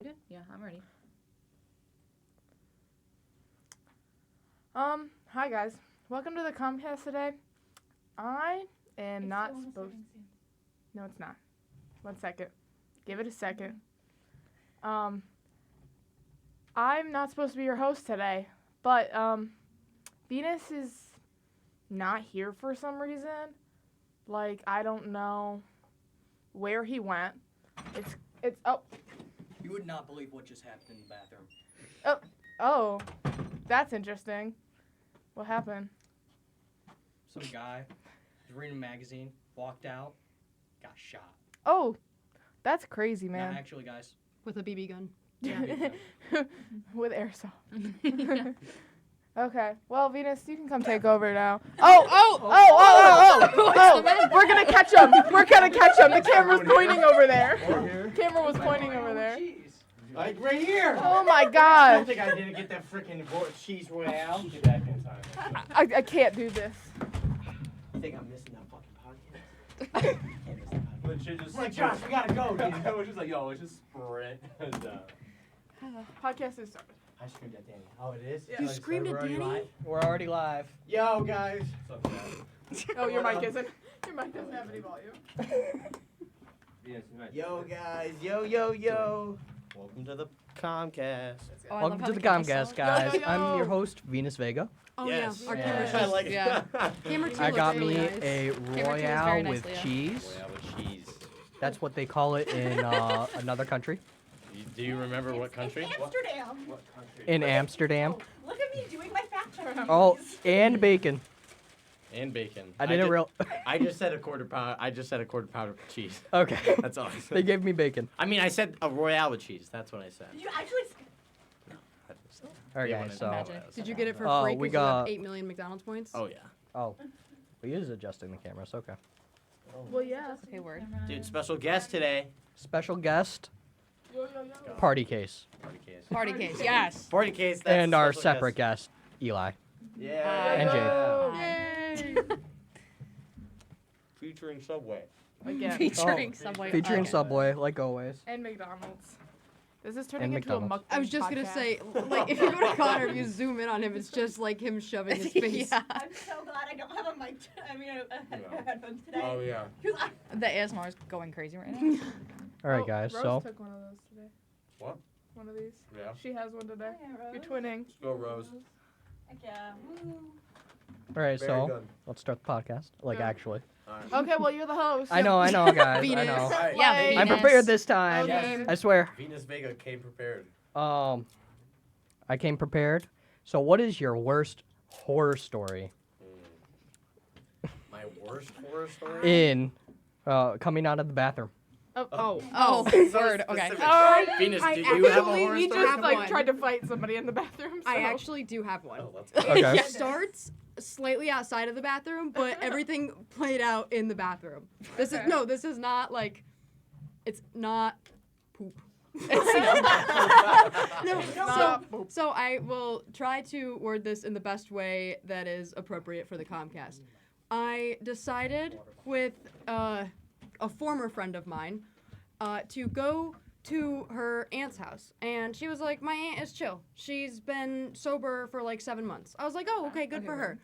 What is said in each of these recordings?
Okay, yeah, I'm ready. Hi guys. Welcome to the TheCommCast today. I am not supposed. No, it's not. 1 second. Give it a second. I'm not supposed to be your host today, but Venus is not here for some reason. Like, I don't know where he went. It's oh. You would not believe what just happened in the bathroom. Oh, that's interesting. What happened? Some guy was reading a magazine, walked out, got shot. Oh, that's crazy, man. No, actually, guys. With a BB gun. Yeah. With airsoft. Okay. Well, Venus, you can come take over now. Oh! We're gonna catch him. The camera's pointing over there. Camera was pointing over there. Like right here. Oh my I don't gosh. think I didn't get that freaking cheese royale. Get back in time. I can't do this. I think I'm missing that fucking podcast. Can't miss that podcast. Legit just Like, Josh, we gotta go, dude. I was just like, yo, let's just sprint. And, Podcast is started. I screamed at Danny. Oh, it is? Yeah. You screamed at Danny? We're already live. Yo, guys. what's up, guys? Oh, your mic isn't. Your mic doesn't have any volume. Yes, nice. Yo, guys. Yo. Welcome to the Comcast. Oh, I Welcome love to how the camera's CommCast, solid. guys. Yo, yo, yo. I'm your host, Venus Vega. Oh, Yes. yeah. Our Yeah. camera's I just, like yeah. it. Camera 2 I looks got really me nice. a Camera 2 is royale very with nice, Leo. cheese. Royale with cheese. That's what they call it in another country. Do you remember what country? Amsterdam. What country? In Amsterdam. Look at me doing my fact checking. Oh, and bacon. And bacon. I didn't real. I just said a quarter pound. Of cheese. Okay. That's all I They said. gave me bacon. I mean, I said a royale with cheese. That's what I said. You actually. All right, Yeah, guys. when So, Magic. Did you get it for Oh, free we because you have got- 8 million McDonald's points? Oh yeah. oh, he is adjusting the camera. So okay. Well, yeah. Okay, word. Dude, special guest today. Special guest, Yo, yo, yo. party case, Party case. Party case, yes. 40 case. That's and our special separate guest, Eli. Yeah. And Jade. Yay! Featuring Subway. Again. Featuring Subway. Featuring Okay. Subway, like always. And McDonald's. This is turning And into a McDonald's. mukbang I was just gonna podcast. say, like, if you go to Connor, if you zoom in on him, it's just like him shoving his face. Yeah. I'm so glad I don't have a mic. Headphones today. Oh, yeah. 'Cause The ASMR is going crazy right now. All right, Oh, guys. Rose So, took one of those today. What? One of these. Yeah. She has one today. Yeah, You're Rose. twinning. Let's go, Rose. Heck yeah. Woo. all right. Very So, good. let's start the podcast. Like, Yeah. actually. Okay, well, you're the host. I know, guys. I Venus. know. Alright. Yeah, Play. I'm Venus. prepared this time. Okay. I swear. Venus Vega came prepared. I came prepared. So, what is your worst horror story My worst horror story? in coming out of the bathroom? Oh. Oh, So word. Okay. specific. Oh, Venus, I do you have a actually- horror He story? just have like one. tried to fight somebody in the bathroom. So. I actually do have one. Oh, let's go. Okay. It starts slightly outside of the bathroom, but everything played out in the bathroom. This is not like, it's not poop. No, so I will try to word this in the best way that is appropriate for the Comcast. I decided with a former friend of mine to go to her aunt's house, and she was like, my aunt is chill. She's been sober for like 7 months. I was like, oh, okay, good for her.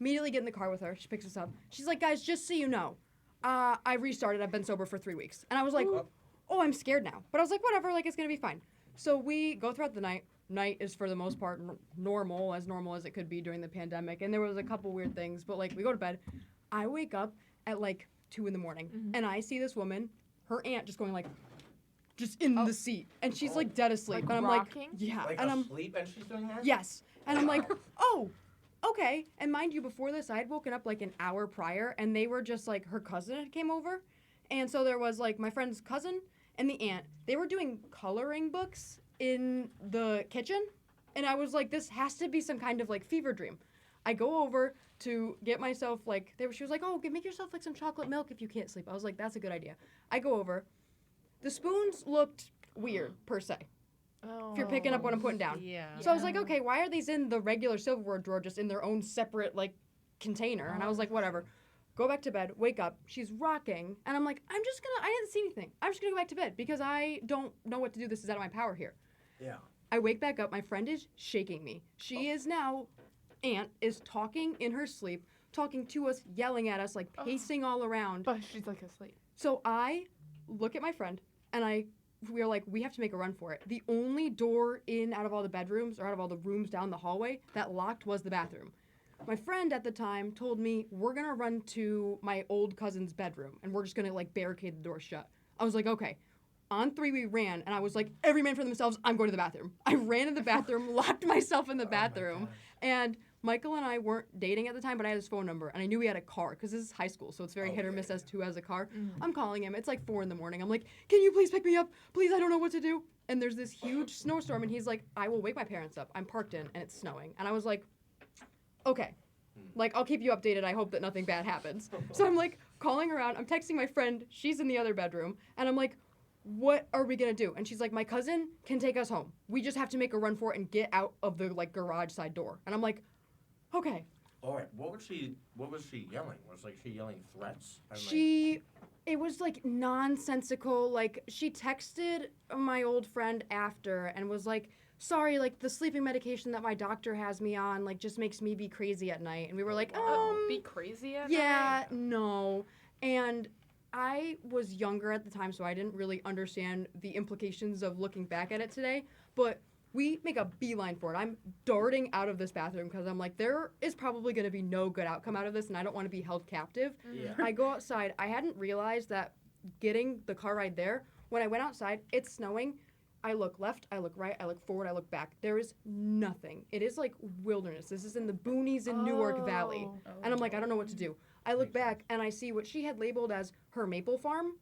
Immediately get in the car with her. She picks us up. She's like, guys, just so you know, I restarted. I've been sober for 3 weeks. And I was like, oh, I'm scared now. But I was like, whatever, like, it's going to be fine. So we go throughout the night. Night is, for the most part, normal as it could be during the pandemic. And there was a couple weird things, but, like, we go to bed. I wake up at, like, 2 in the morning, and I see this woman, her aunt, just going, like, just in the seat. And she's, like, dead asleep. Like and I'm rocking? like, yeah. Like and I'm, asleep and she's doing that? yes. And I'm like, oh, okay. And mind you, before this, I had woken up, like, an hour prior, and they were just, like, her cousin had came over. And so there was, like, my friend's cousin and the aunt. They were doing coloring books in the kitchen. And I was like, this has to be some kind of, like, fever dream. I go over to get myself, like, she was like, oh, make yourself, like, some chocolate milk if you can't sleep. I was like, that's a good idea. I go over. The spoons looked weird, per se, Oh. if you're picking up what I'm putting down. Yeah. So I was like, okay, why are these in the regular silverware drawer just in their own separate, like, container? And I was like, whatever. go back to bed, wake up, she's rocking, and I'm like, I didn't see anything. I'm just gonna go back to bed because I don't know what to do. This is out of my power here. Yeah. I wake back up, my friend is shaking me. She is now, Aunt is talking in her sleep, talking to us, yelling at us, like pacing all around. But she's like asleep. So I look at my friend, and we're like, we have to make a run for it. The only door in out of all the bedrooms, or out of all the rooms down the hallway, that locked was the bathroom. My friend at the time told me, we're gonna run to my old cousin's bedroom, and we're just gonna, like, barricade the door shut. I was like, okay. On 3, we ran, and I was like, every man for themselves, I'm going to the bathroom. I ran to the bathroom, locked myself in the bathroom, and Michael and I weren't dating at the time, but I had his phone number, and I knew he had a car, because this is high school, so it's very hit or miss as to who has a car. I'm calling him. It's like 4 in the morning. I'm like, can you please pick me up? Please, I don't know what to do. And there's this huge snowstorm, and he's like, I will wake my parents up. I'm parked in, and it's snowing. And I was like, okay. Like, I'll keep you updated. I hope that nothing bad happens. So I'm, like, calling around. I'm texting my friend. She's in the other bedroom. And I'm like, what are we going to do? And she's like, my cousin can take us home. We just have to make a run for it and get out of the, like, garage side door. And I'm like, okay. All right. What was she yelling? Was she yelling threats? It was like nonsensical. Like, she texted my old friend after and was like, sorry, like the sleeping medication that my doctor has me on, like, just makes me be crazy at night. And we were like, Be crazy at yeah, night? no. And I was younger at the time, so I didn't really understand the implications of looking back at it today. But we make a beeline for it. I'm darting out of this bathroom because I'm like, there is probably going to be no good outcome out of this, and I don't want to be held captive. Yeah. I go outside. I hadn't realized that getting the car ride there, when I went outside, it's snowing. I look left, I look right, I look forward, I look back. There is nothing. It is like wilderness. This is in the boonies in Newark Valley. And I'm like, I don't know what to do. I look back and I see what she had labeled as her maple farm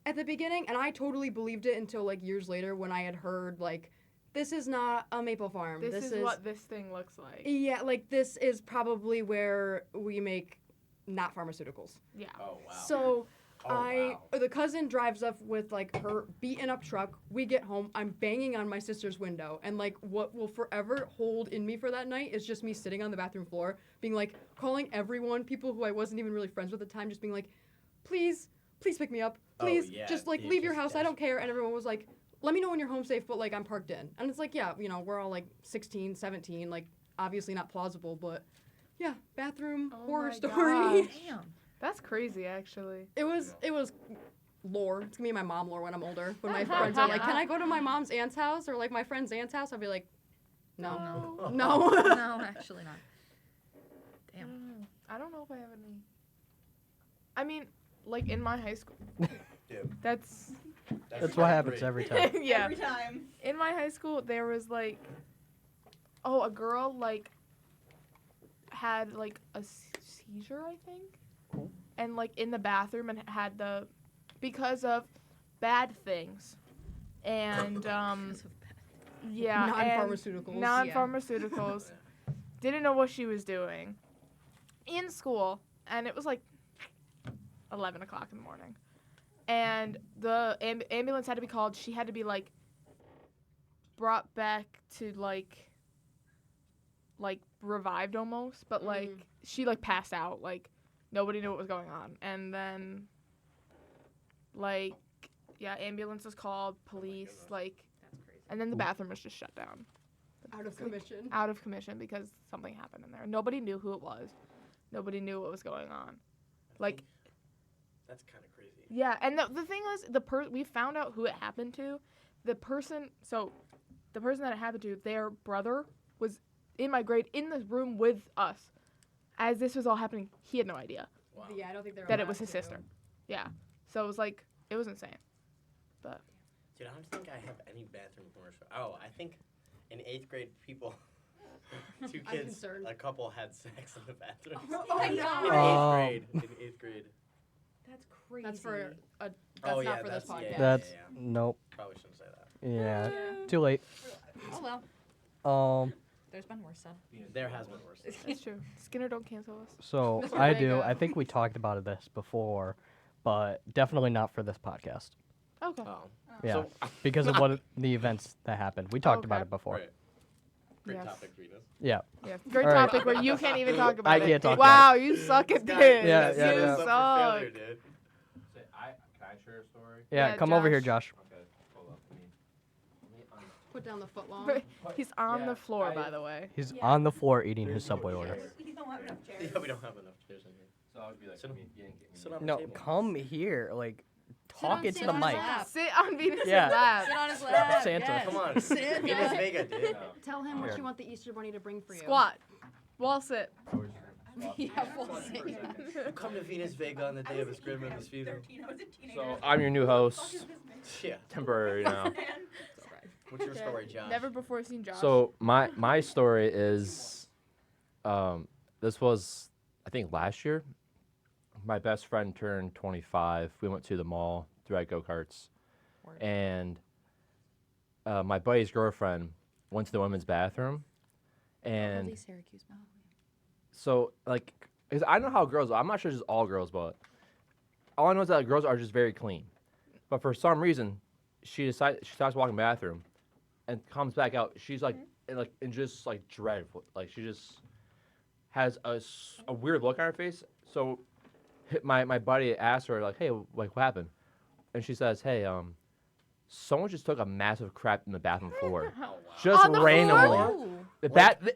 at the beginning, and I totally believed it until like years later when I had heard like, this is not a maple farm. This is what this thing looks like. Yeah, like this is probably where we make not pharmaceuticals. Yeah. Oh wow. So wow. the cousin drives up with like her beaten up truck. We get home. I'm banging on my sister's window, and like what will forever hold in me for that night is just me sitting on the bathroom floor, being like calling everyone, people who I wasn't even really friends with at the time, just being like, please pick me up, please, yeah, just like you leave your just house. I don't care. And everyone was like, let me know when you're home safe, but like I'm parked in. And it's like, yeah, you know, we're all like 16, 17, like obviously not plausible, but yeah, bathroom horror my story. gosh. Damn. That's crazy, actually. It was lore. It's gonna be my mom lore when I'm older. When my friends are like, can I go to my mom's aunt's house or like my friend's aunt's house? I'll be like, no. No. No, actually not. Damn. I don't know if I have any. I mean, like in my high school. Dude. That's That's what happens every time. yeah. Every time. In my high school, there was like, a girl like had like a seizure, I think, and like in the bathroom and had because of bad things, and yeah, Non-pharmaceuticals. non-pharmaceuticals. Didn't know what she was doing in school, and it was like 11 o'clock in the morning. And the ambulance had to be called. She had to be, like, brought back to, like revived almost. But, like, she, like, passed out. Like, nobody knew what was going on. And then, like, yeah, ambulance was called, police, like, and then the bathroom was just shut down. Out of commission. Out of commission because something happened in there. Nobody knew who it was. Nobody knew what was going on. Like, That's kind of crazy. yeah, and the thing was, we found out who it happened to. The person that it happened to, their brother was in my grade in the room with us. As this was all happening, he had no idea Wow. Yeah, I don't think they're that it allowed was his to. sister. Yeah, so it was like, it was insane. But Dude, I don't think I have any bathroom horror story. Oh, I think in 8th grade, two I'm kids, concerned. a couple had sex in the bathroom. Oh my In god. 8th grade. In 8th grade. That's crazy. That's for that's Oh, not yeah, for this that's- podcast. yeah. That's nope. Probably shouldn't say that. Yeah. Too late. Oh well. Um. There's been worse stuff. There has been worse. it's true. Skinner, don't cancel us. So Mr. I do. Vega. I think we talked about this before, but definitely not for this podcast. Okay. Oh. Yeah, So, because of the events that happened. We talked about Okay. it before. Right. Great Yes. topic, Venus. Yeah. Yeah, great All right. topic where you can't even talk about I it. can't talk Wow, you suck at This this. guy- Yeah, this yeah, guy is yeah. up for suck. failure, dude. Can I share a story? Yeah, Yeah, come over here, Josh. Josh. Okay, hold up. Put down the footlong. But he's on Yeah, the floor, I- by the way. He's Yeah. on the floor eating There's his no Subway order. chairs. We don't have enough chairs. Yeah, we don't have enough chairs in here. So I would be like, Sit on- you didn't get me. sit on No, table. come here. Like, talk on it to the Santa's mic. lap. Sit on Venus's Yeah. lap. Sit on his lap. Santa. yes. Come on. Santa. Venus Vega, dude. No, Tell him what Here. you want the Easter Bunny to bring for you. Squat. Wall sit. I was Yeah, we'll see. You come to Venus Vega on the day of his grandmother's funeral. 13, I was a teenager. So I'm your new host, What the fuck is this, man? Yeah. temporary now. Man. What's your Okay. story, Josh? Never before seen Josh. So my story is, this was I think last year. My best friend turned 25. We went to the mall to ride go-karts, Word. and my buddy's girlfriend went to the women's bathroom, and Holy Syracuse. Oh, so like 'cause I don't know how girls are. I'm not sure it's just all girls, but all I know is that girls are just very clean. But for some reason, she starts walking to the bathroom, and comes back out. She's like in just like dreadful. Like she just has a weird look on her face. So my buddy asked her like, hey, like what happened? And she says, hey, someone just took a massive crap in the bathroom floor, just On the randomly. floor?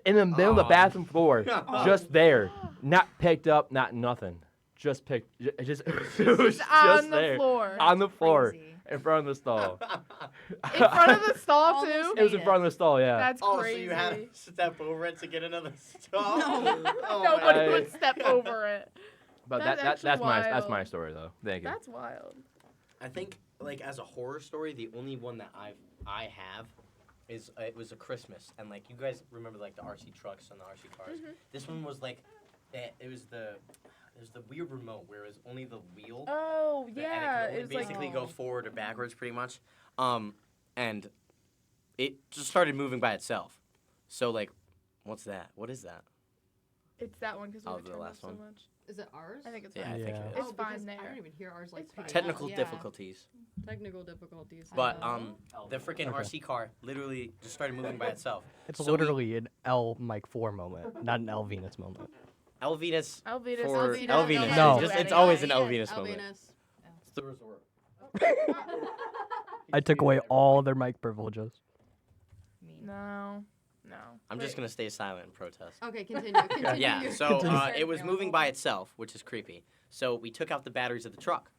In the middle of the Aw. bathroom floor, just there, not picked up, not nothing, just picked, just it was Just just on the there, floor. on the floor, Crazy. in front of the stall. In front of the stall Almost too. It was in made front of the stall, yeah. That's Oh, crazy. so you had to step over it to get another stall? No. Oh, Nobody I- would step over it. But That's that's actually that's my wild. story though. Thank you. That's wild. I think, like, as a horror story, the only one that I have is it was a Christmas, and like you guys remember like the RC trucks and the RC cars. This one was like, it was the weird remote where it was only the wheel. Oh and yeah, it could only was like basically go forward or backwards, pretty much. And it just started moving by itself. So like, what's that? What is that? it's that one because Oh, we the turned up last so one. much. Is it ours? I think it's Yeah, fine. I think Yeah. it It's is. fine because I there. didn't even hear ours like It's fine. pick Technical Yeah. difficulties. Technical difficulties. But Hello? the freaking Okay. RC car literally just started moving by itself. It's So we- literally an L Mike 4 moment, not an L Venus moment. L Venus Elvitas. for Elvitas, L Venus. No. Just, it's Elvitas. always an L Yes, Venus moment. Elvinus. It's the resort. I took away all their mic privileges. Mean. No. I'm just Wait. gonna stay silent and protest. Okay, continue. Continue. Yeah, so Continue. it was moving by itself, which is creepy. So we took out the batteries of the truck,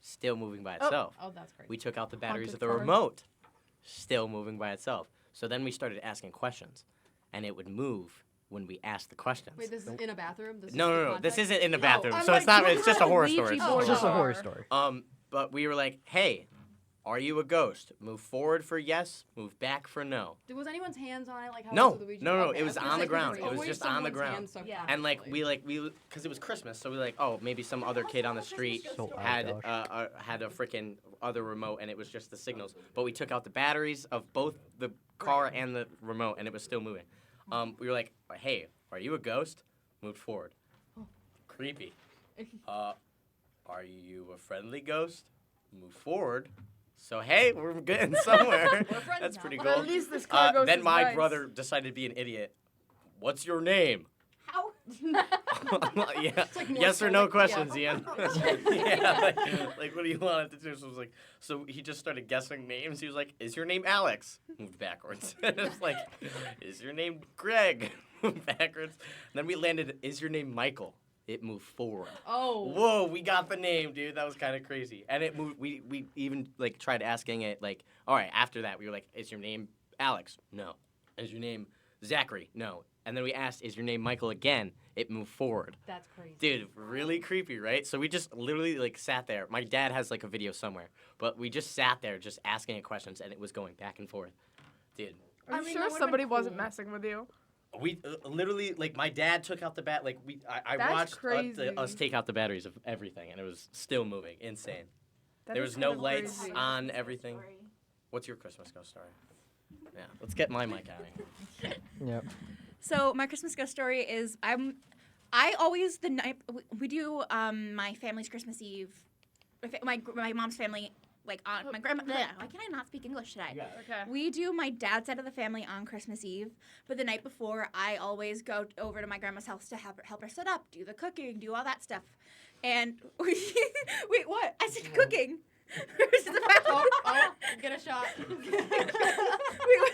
still moving by itself. Oh, that's crazy. We took out the batteries of the Haunted remote, still moving by itself. So then we started asking questions, and it would move when we asked the questions. Wait, this is in a bathroom? This No, is the no, no. This context? isn't in the Oh, bathroom, I'm so it's like, not. you It's just a had horror Ouija story. board. It's just a Bar. horror story. But we were like, hey, are you a ghost? Move forward for yes, move back for no. Was anyone's hands on it? Like how No, was the Ouija no, board? no, Okay, it I was gonna on say, the 'cause ground. it's It was always just on the someone's ground. hand Yeah. And like subconsciously. we because it was Christmas, so we like, oh, maybe some other kid on the street So loud, had Josh. had a freaking other remote, and it was just the signals. But we took out the batteries of both the car and the remote, and it was still moving. We were like, hey, are you a ghost? Moved forward. Creepy. Are you a friendly ghost? Move forward. So hey, we're getting somewhere. friends That's now. pretty Well, cool. at least this car goes Then is my nice. brother decided to be an idiot. What's your name? How? Yeah. like more Yes or no so like, yeah. questions, Ian. Yeah. Like what do you want it to do? So it was like, so he just started guessing names. He was like, "Is your name Alex?" Moved backwards. It's like, "Is your name Greg?" Moved backwards. And then we landed. "Is your name Michael?" It moved forward. Oh. Whoa, we got the name, dude. That was kind of crazy. And it moved. We even like tried asking it. Like, all right. After that, we were like, "Is your name Alex?" No. "Is your name Zachary?" No. And then we asked, "Is your name Michael?" Again. It moved forward. That's crazy. Dude, really creepy, right? So we just literally like sat there. My dad has like a video somewhere, but we just sat there just asking it questions, and it was going back and forth. Dude, Are you I mean, sure that would've somebody been wasn't cool. messing with you? we literally like my dad took out the bat. Like I That's watched crazy. us take out the batteries of everything, and it was still moving. Insane. That There is was no kinda lights crazy. on everything. What's your Christmas ghost story? Yeah, let's get my mic out of here. Yep. So my Christmas ghost story is I always the night we do my family's Christmas Eve, my mom's family like on my grandma. Why can I not speak English today? Okay. We do my dad's side of the family on Christmas Eve, but the night before, I always go over to my grandma's house to help her set up, do the cooking, do all that stuff. And wait, what? I said cooking. Get a shot. Wait,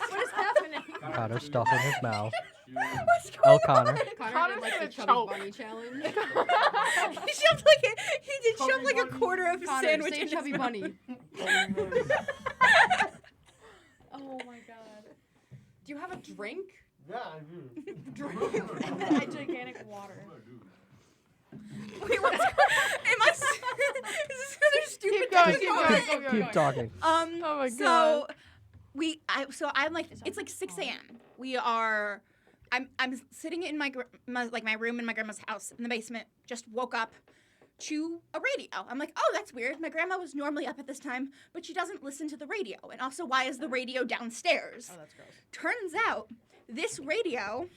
what is happening? Connor's stuff in his mouth. What's going Oh, Connor. Connor did like gonna the chubby choke. bunny challenge. He shoved like a quarter of his Connor, sandwich say in his chubby mouth. bunny. Oh my god. Do you have a drink? Yeah, I do. Drink. And then a gigantic water. Wait, what's am I? Is this another stupid Keep going, thing? keep going, keep going. Keep talking. Oh my So God. I'm like, it's like 6 a.m. I'm sitting in my room in my grandma's house in the basement. Just woke up to a radio. I'm like, oh, that's weird. My grandma was normally up at this time, but she doesn't listen to the radio. And also, why is the radio downstairs? Oh, that's gross. Turns out, this radio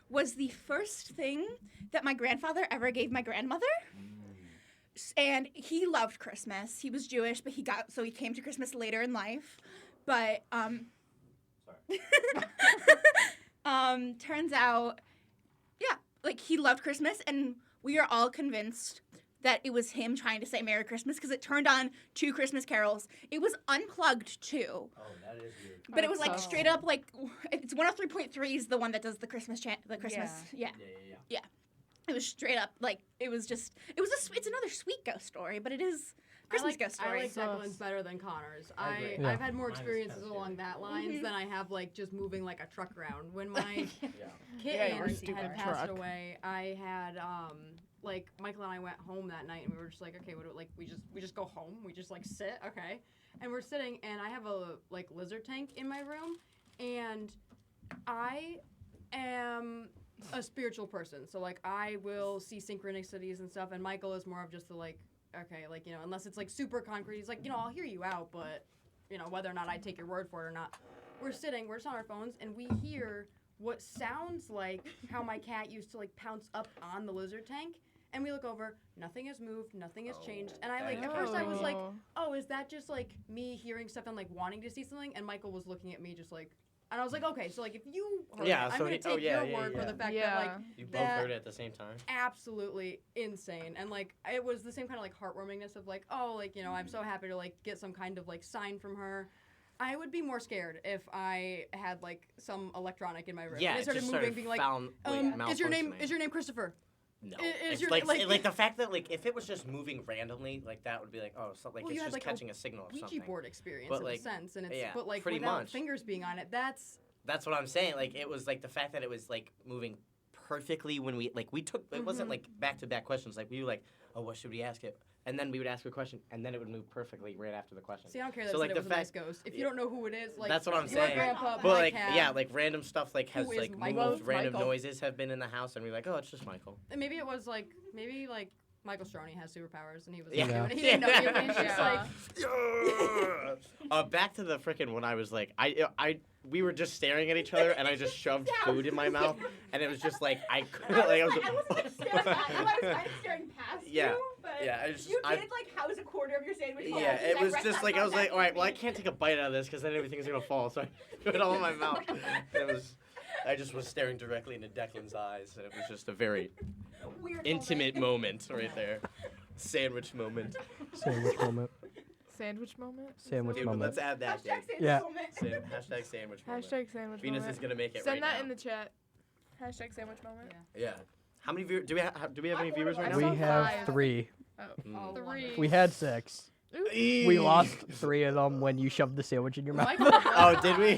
was the first thing that my grandfather ever gave my grandmother. And he loved Christmas. He was Jewish, but he came to Christmas later in life. But turns out, yeah, like he loved Christmas, and we are all convinced that it was him trying to say Merry Christmas because it turned on 2 Christmas carols. It was unplugged too. Oh, that is weird. But it was like Oh. straight up like it's 103.3 is the one that does the Christmas yeah. Yeah, yeah, yeah. It was straight up like it's another sweet ghost story, but it is Christmas ghost I story. like Declan's better than Connor's. I agree. Yeah. I've had more Mine is experiences kinda along that lines than I have like just moving like a truck around. When my Yeah, your kitten stupid had passed truck. away, I had like Michael and I went home that night and we were just like, okay, we just go home, we just like sit, okay, and we're sitting and I have a like lizard tank in my room, and I am a spiritual person, so like I will see synchronicities and stuff, and Michael is more of just the like, okay, like, you know, unless it's like super concrete, he's like, you know, I'll hear you out, but you know, whether or not I take your word for it or not. We're just on our phones and we hear what sounds like how my cat used to like pounce up on the lizard tank, and we look over, nothing has moved, nothing has changed, and I like at first I was like, oh, is that just like me hearing stuff and like wanting to see something? And Michael was looking at me just like, and I was like, okay, so like if you heard Yeah, it, I'm so gonna he- take your word for yeah. the fact Yeah. that like You both that- heard it at the same time. absolutely insane, and like it was the same kind of like heartwarmingness of like, oh, like, you know, I'm so happy to like get some kind of like sign from her. I would be more scared if I had like some electronic in my room. Yeah, and it it started just moving, started being like, is your name malfunctioning. Christopher? No, is it's your- like, like- like the fact that like if it was just moving randomly, like that would be like, oh, so like Well, it's you had, just like, a catching a signal or Ouija something. board experience But, in like, a sense, and it's yeah, but like pretty without much. fingers being on it, that's That's what I'm saying. Like it was like the fact that it was like moving perfectly when we took it wasn't like back to back questions. Like we were like, oh, what should we ask it? And then we would ask a question, and then it would move perfectly right after the question. see, I don't care that So, it like, said it the was a nice fact- ghost. If you don't know who it is, like That's what I'm your saying. grandpa, But my like cat, yeah, like random stuff like has Who is like Michael? moved, random Michael. noises have been in the house, and we're like, oh, it's just Michael. and maybe it was like Michael Stroni has superpowers, and he was Yeah. like, he didn't know you, and he's just like. Back to the frickin' when I was like, we were just staring at each other, and I just shoved food in my mouth, and it was just like I couldn't like I was. I was like staring at you. I was kind of staring past Yeah. you, but Yeah, I just you I, did like house a quarter of your sandwich. whole, yeah, because it I was read just that like I was like, contact all right, well, I information. can't take a bite out of this because then everything's gonna fall, so I put it all in my mouth. And it was, I just was staring directly into Declan's eyes, and it was just a very Weird intimate moment right there, sandwich moment. Sandwich moment. Sandwich moment? Sandwich Dude, moment. let's add that. Hashtag Dude. sandwich Yeah. moment. Hashtag sandwich moment. Hashtag sandwich Venus moment. is gonna make it Send right that now. in the chat. Hashtag sandwich moment. Yeah. How many viewers do we have? Do we have any viewers right now? I saw We have five. 3. Mm. 3. We had 6. We lost 3 of them when you shoved the sandwich in your mouth. Michael, Oh, did we?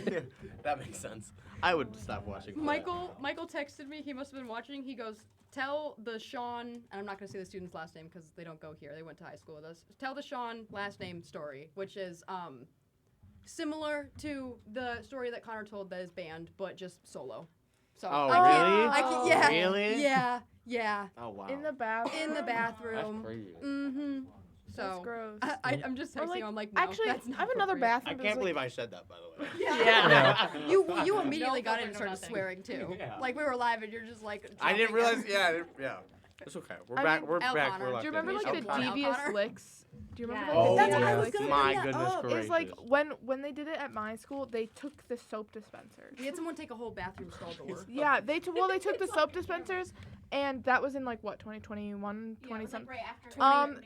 That makes sense. I would stop watching. for that. Michael texted me. He must have been watching. He goes, "Tell the Sean," and I'm not gonna say the student's last name because they don't go here. They went to high school with us. Tell the Sean last name story, which is similar to the story that Connor told that is banned, but just solo. So Oh, I can't- really? I can, yeah, Really? yeah, Oh wow. In the bathroom. in the That's bathroom. crazy. Mm-hmm. That's So gross. I'm just Or, texting. like, I'm like, no, Actually, that's not I have another appropriate. bathroom. I that's, can't like- believe I said that, by the way. Yeah. You immediately No got in and filter, no started nothing. swearing too. Yeah. Like we were live and you're just like. I didn't dropping realize. everything. Yeah, yeah. It's okay. We're I back. mean, We're Al back. Connor. We're Do locked Do you remember in. like Al the Connor. devious Connor. licks Do you remember Yeah. that? Oh, That's what I yeah. was gonna My bring that goodness up. gracious. It's like when they did it at my school, they took the soap dispensers. We had someone take a whole bathroom stall door. Yeah, they took the soap dispensers, and that was in like what 2021, 20 something. Right after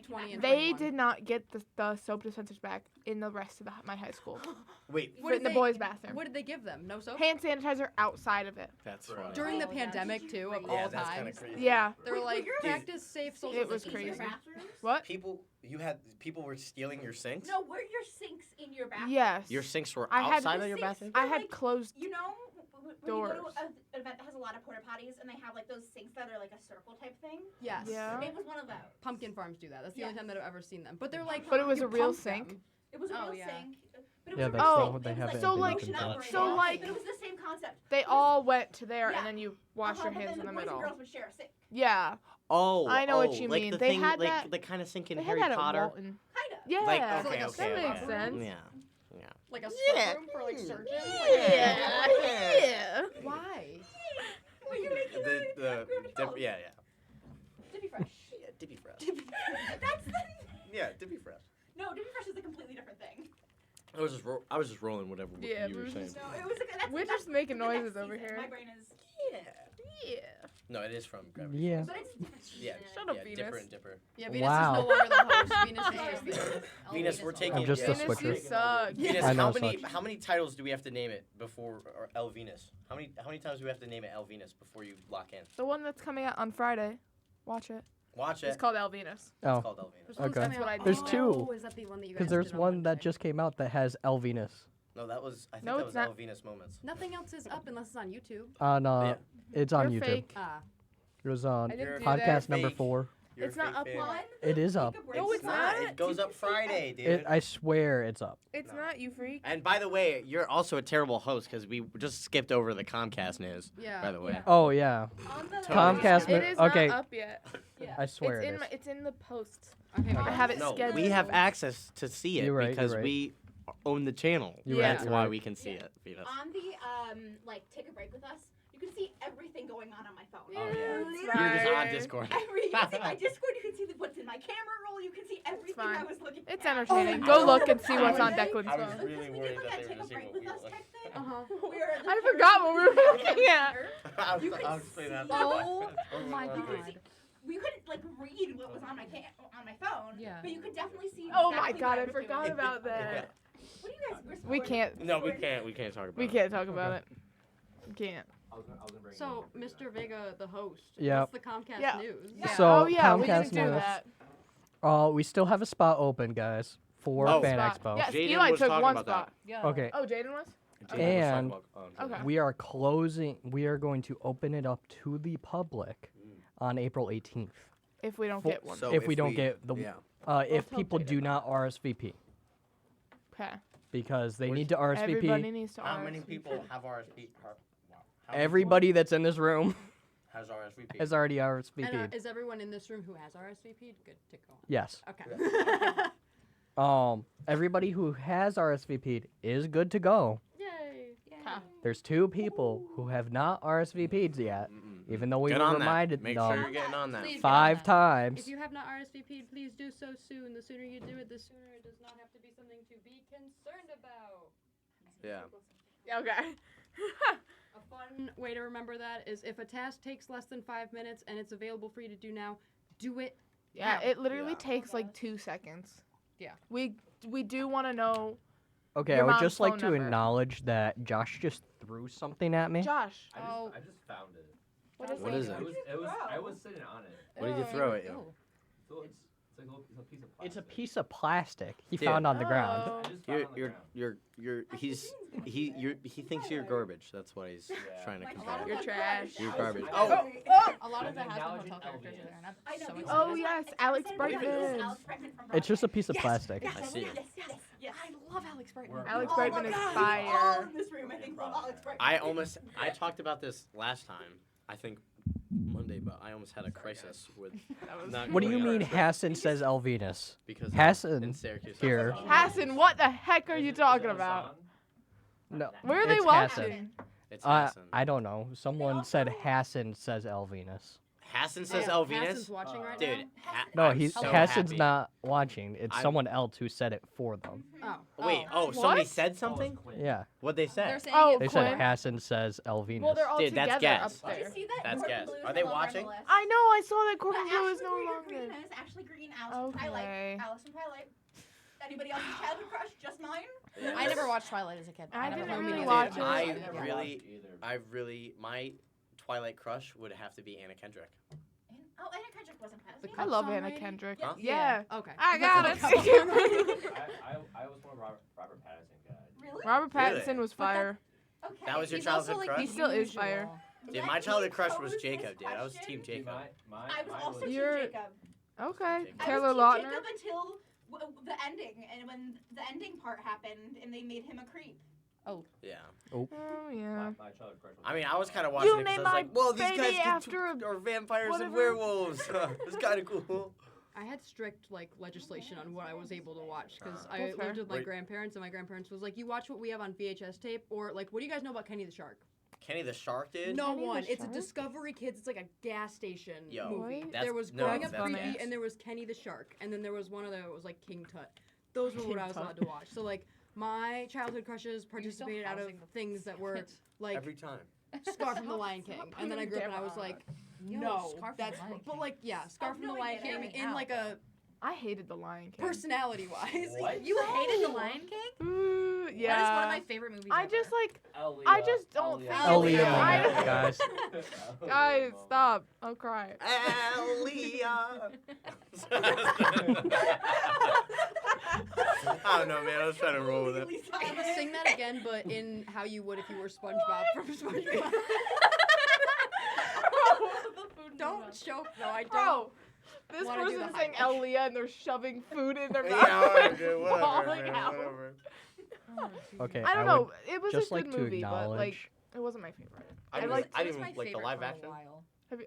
20 and They 21. did not get the soap dispensers back in the rest of my high school. Wait, What in did the they- boys' bathroom. What did they give them? No soap? Hand sanitizer outside of it. that's Right. funny. During the Oh, yeah. pandemic too, of Yeah, all that's kind times. of crazy. Yeah. They were like, your- practice safe social It was distancing. crazy. What? People were stealing your sinks. No, were your sinks in your bathroom? Yes. Your sinks were I had outside the of your sinks- bathroom. I had like, closed. You know, when Doors. you go to an event that has a lot of porta potties and they have like those sinks that are like a circle type thing. Yes. Yeah. It was one of those. Pumpkin farms do that. That's the only Yes. time that I've ever seen them. But they're like, But it was you a real pump sink? them. It was a Oh, real yeah. sink. But it Yeah, was a that's real the- sink. they It have was it So, in like- Lincoln Village. so, like- But it was the same concept. They all went to there, Yeah. and then you wash your But hands then in the boys middle. and girls would share a sink. Yeah. Oh, I know what you like mean. The They thing, had like that- the kind of sink in They Harry had that Potter. at Walton. Kind of. Yeah. Like, So like okay, a okay, that makes okay. sense. Yeah. Like a Yeah. storeroom for like surgeons. Yeah. Why? Well, you're making The the yeah. Dippy Fresh. Yeah, Dippy Fresh. That's the. Yeah, Dippy Fresh. No, Dippy Fresh is a completely different thing. I was just rolling whatever Yeah, you we were were saying. just- No, it was. That's, We're that's just making the next noises over season. here. My brain is. Yeah. Yeah. No, it is from Gravity. Yeah. But it's a different Yeah. season. Shut up, Yeah, Venus. Dipper and Dipper. Yeah, Venus Wow. is no longer the host. Venus is just the Venus, we're taking. I'm just a Venus, switcher. you suck. Venus, I know how many titles do we have to name it before or El Venus? How many times do we have to name it El Venus before you lock in? The one that's coming out on Friday. Watch it. Watch It's it. called Elvinus. It's Oh, called El Venus. There's one Okay. coming That's what out- I There's did. two. Oh, is that the one that you guys because there's did on one that Wednesday? just came out that has El Venus No, that was. I think No, that it's was not. El Venus moments. Nothing else is up unless it's on YouTube. on. Yeah. It's on You're YouTube. fake. Ah. It was on I didn't You're do podcast that. number Fake. 4. You're It's a not fake up fan. on. It is up. No, it's not. It goes up Friday, dude. I swear it's up. It's No. not, you freak. And by the way, you're also a terrible host because we just skipped over the Comcast news. Yeah. By the way. Yeah. Oh yeah. On the Comcast It mi- is okay. not up yet. Yeah. I swear It's it in is. it's in the posts. Okay. I have it No, scheduled. we have access to see it You're right, because you're right. we own the channel. You're right, That's you're why right. we can see it, Venus. On the like take a break with us, you can see everything going on my phone. Oh, yeah. It's You're just on fine. Discord. You can see my Discord. You can see what's in my camera roll. You can see everything I fine. was looking It's at. entertaining. Oh, Go I look was- and see what's I on was- Declan's I was phone. really We worried did like that that they were take a gonna see break what with we us were type thing. Uh-huh. Where the I camera forgot what we were was looking at. You could I'll explain that. Oh my That'd be great. god. We couldn't like read what was on my on my phone. Yeah. But you could definitely see. Oh my exactly god, what I was doing. forgot about that. What do you guys? We're We recording. can't. No, we can't. We can't talk about We it. can't talk about it. We can't. So, Mr. Vega, the host, Yep. what's the Comcast Yeah. news? Yeah. So, oh yeah, we Comcast didn't do News. that. We still have a spot open, guys, for Oh. Fan Spot. Expo. Yes, Jaden Eli was took talking one about that. spot. Yeah. Okay. Oh, Jaden was? Jaden was talking And- about- Okay. We are closing. We are going to open it up to the public on April 18th. If we don't Full- get one. So if we don't get the, yeah. if tell people Jaden do that. not RSVP, Okay. because they Which- need to RSVP. Everybody needs to How many RSVP. people have RSVP? Wow. How many Everybody that's in this room people has RSVP. has already And RSVP'd. is everyone in this room who has RSVP'd good to go? Yes. Okay. Everybody who has RSVP'd is good to go. Yay. Okay. There's 2 people who have not RSVP'd yet, even though we Get were on reminded that. Make them sure you're getting on that. Please. 5 times. If you have not RSVP'd, please do so soon. The sooner you do it, the sooner it does not have to be something to be concerned about. Yeah. Okay. A fun way to remember that is if a task takes less than 5 minutes and it's available for you to do now, do it. Yeah, now. it literally Yeah. takes like 2 seconds. Yeah. We do want to know, Okay, your I would mom's just like phone to number. acknowledge that Josh just threw something at me. Josh. Oh. I just found it. What is What it? is it? I was sitting on it. What did you throw at you? So it's like it's a piece of plastic. It's a piece of plastic he Dude. found on the ground. Oh. I just found it on the ground. He thinks you're garbage. That's what he's Yeah. trying to Like, convey. You're trash. You're garbage. I was- Oh, A lot of I'm the House and acknowledging Hotel characters are there, and I'm I know. so because excited. Oh, yes, Alex I said it was Brightman. Alex Brightman from It's just a Broadway. piece of plastic. I see it. Yes. I love Alex Brightman. We're- Alex Oh Brightman my is God, fire. All in this room, I think, love Alex Brightman. I talked about this last time. I think Monday, but I almost had a crisis with. not What do you going mean out Hassan says Elvinus? Because Hassan in Syracuse here. Hassan, what the heck are you talking about? No. Where are they it's watching? Hassan. It's Hassan. I don't know. Someone said Hassan says Elvinus. Hassan says Yeah, El Hassan's Venus. watching right Dude, No, I'm he's so Hassan's happy. not watching. It's I'm- someone else who said it for them. now. Wait, Oh. somebody What? said something? Yeah, What'd they say? They're saying Oh, they it's said Quinn? Hassan says El Venus. Well, they're all Dude, that's together gas. up Did you there. see that? That's Corbin gas. Blue is Are they no longer on the watching? list? I know. I saw that The Corbin Blue is Ashley no Greer longer. Green is Ashley Green, Alice from Twilight. Okay. Alice from Twilight. Anybody else's childhood crush? Just mine? I never watched Twilight as a kid. I never didn't heard really of watch Dude, it. I Yeah. really, my Twilight crush would have to be Anna Kendrick. Oh, Anna Kendrick wasn't bad. I love Song Anna lady? Kendrick. Huh? Yeah. Okay. I got it. I was one of Robert Pattinson guys. Really? Robert Really? Pattinson was fire. Okay. That was your He's also, childhood like, crush? He still is fire. Dude, my Let childhood me crush pose was this Jacob, dude. I was question. Team Jacob. I was also Team You're- Jacob. Okay. I Taylor was Team Lautner. Jacob until the ending, and when the ending part happened, and they made him a creep. Yeah. Oh yeah. My childhood crush was I mean, I was kind of watching it because named I was my like, whoa, these baby guys after a are vampires and whatever. werewolves. It's kind of cool. I had strict like legislation on what I was able to watch because I That's fair. lived with my Wait. grandparents, and my grandparents was like, "You watch what we have on VHS tape, or like, what do you guys know about Kenny the Shark?" Kenny the Shark, dude. No Kenny the one. It's a Shark? Discovery Kids. It's like a gas station Yo, movie. What? that's- There was no, Growing Up that's Creepy, gas. and there was Kenny the Shark, and then there was one other that was like King Tut. Those were King what I was Tut. allowed to watch. So like my childhood crushes participated out of things that were like Every time. Scar from the Lion King, and then I grew up and I was like, no, Scar from that's the Lion but King. like yeah, Scar from the no Lion idea. King in How? like a I hated the Lion King. personality wise. What? You hated The Lion King? Ooh, yeah. That is one of my favorite movies I ever. just like Aaliyah, I just don't think Aaliyah. it's- Aaliyah I- moment, guys. guys, stop. I'll cry. Aaliyah. I don't know, man. I was trying to roll with it. Sing that again, but in how you would if you were SpongeBob from SpongeBob. Don't choke, no, I don't. Bro, this wanna do the person's saying high five. Aaliyah and they're shoving food in their Yeah, mouth. alright, dude, whatever, falling man, out. whatever. Okay, I don't would know. It was just a like good to movie, but like acknowledge. it wasn't my favorite. I I didn't, liked- I It was didn't my like the favorite live for a action. while.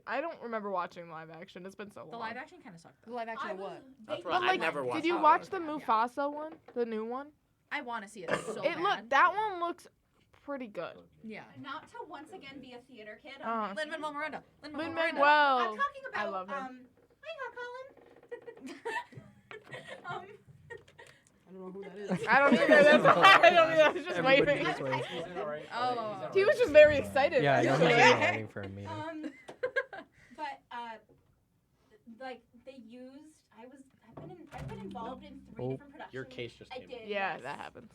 I don't remember watching live action. It's been so long. The live action kind of sucked. The Though. live action of what? That's But right. I like, never watched did you that watch one. the Mufasa one, the new one? I want to see it so It bad. looked that one looks pretty good. Yeah. Not to once again be a theater kid. Lin-Manuel Miranda. Lin-Manuel. I'm talking I about. love him. Hi, Colin. I don't know who that is. I don't either. That's why I don't either. I was just Everybody waving. just waved. Oh. He was just very excited. Yeah, I know he's actually. been waiting for a meeting. But like they used. I've been involved in 3 Oh. different productions. Your case just I came did. Yeah, yes. that happens.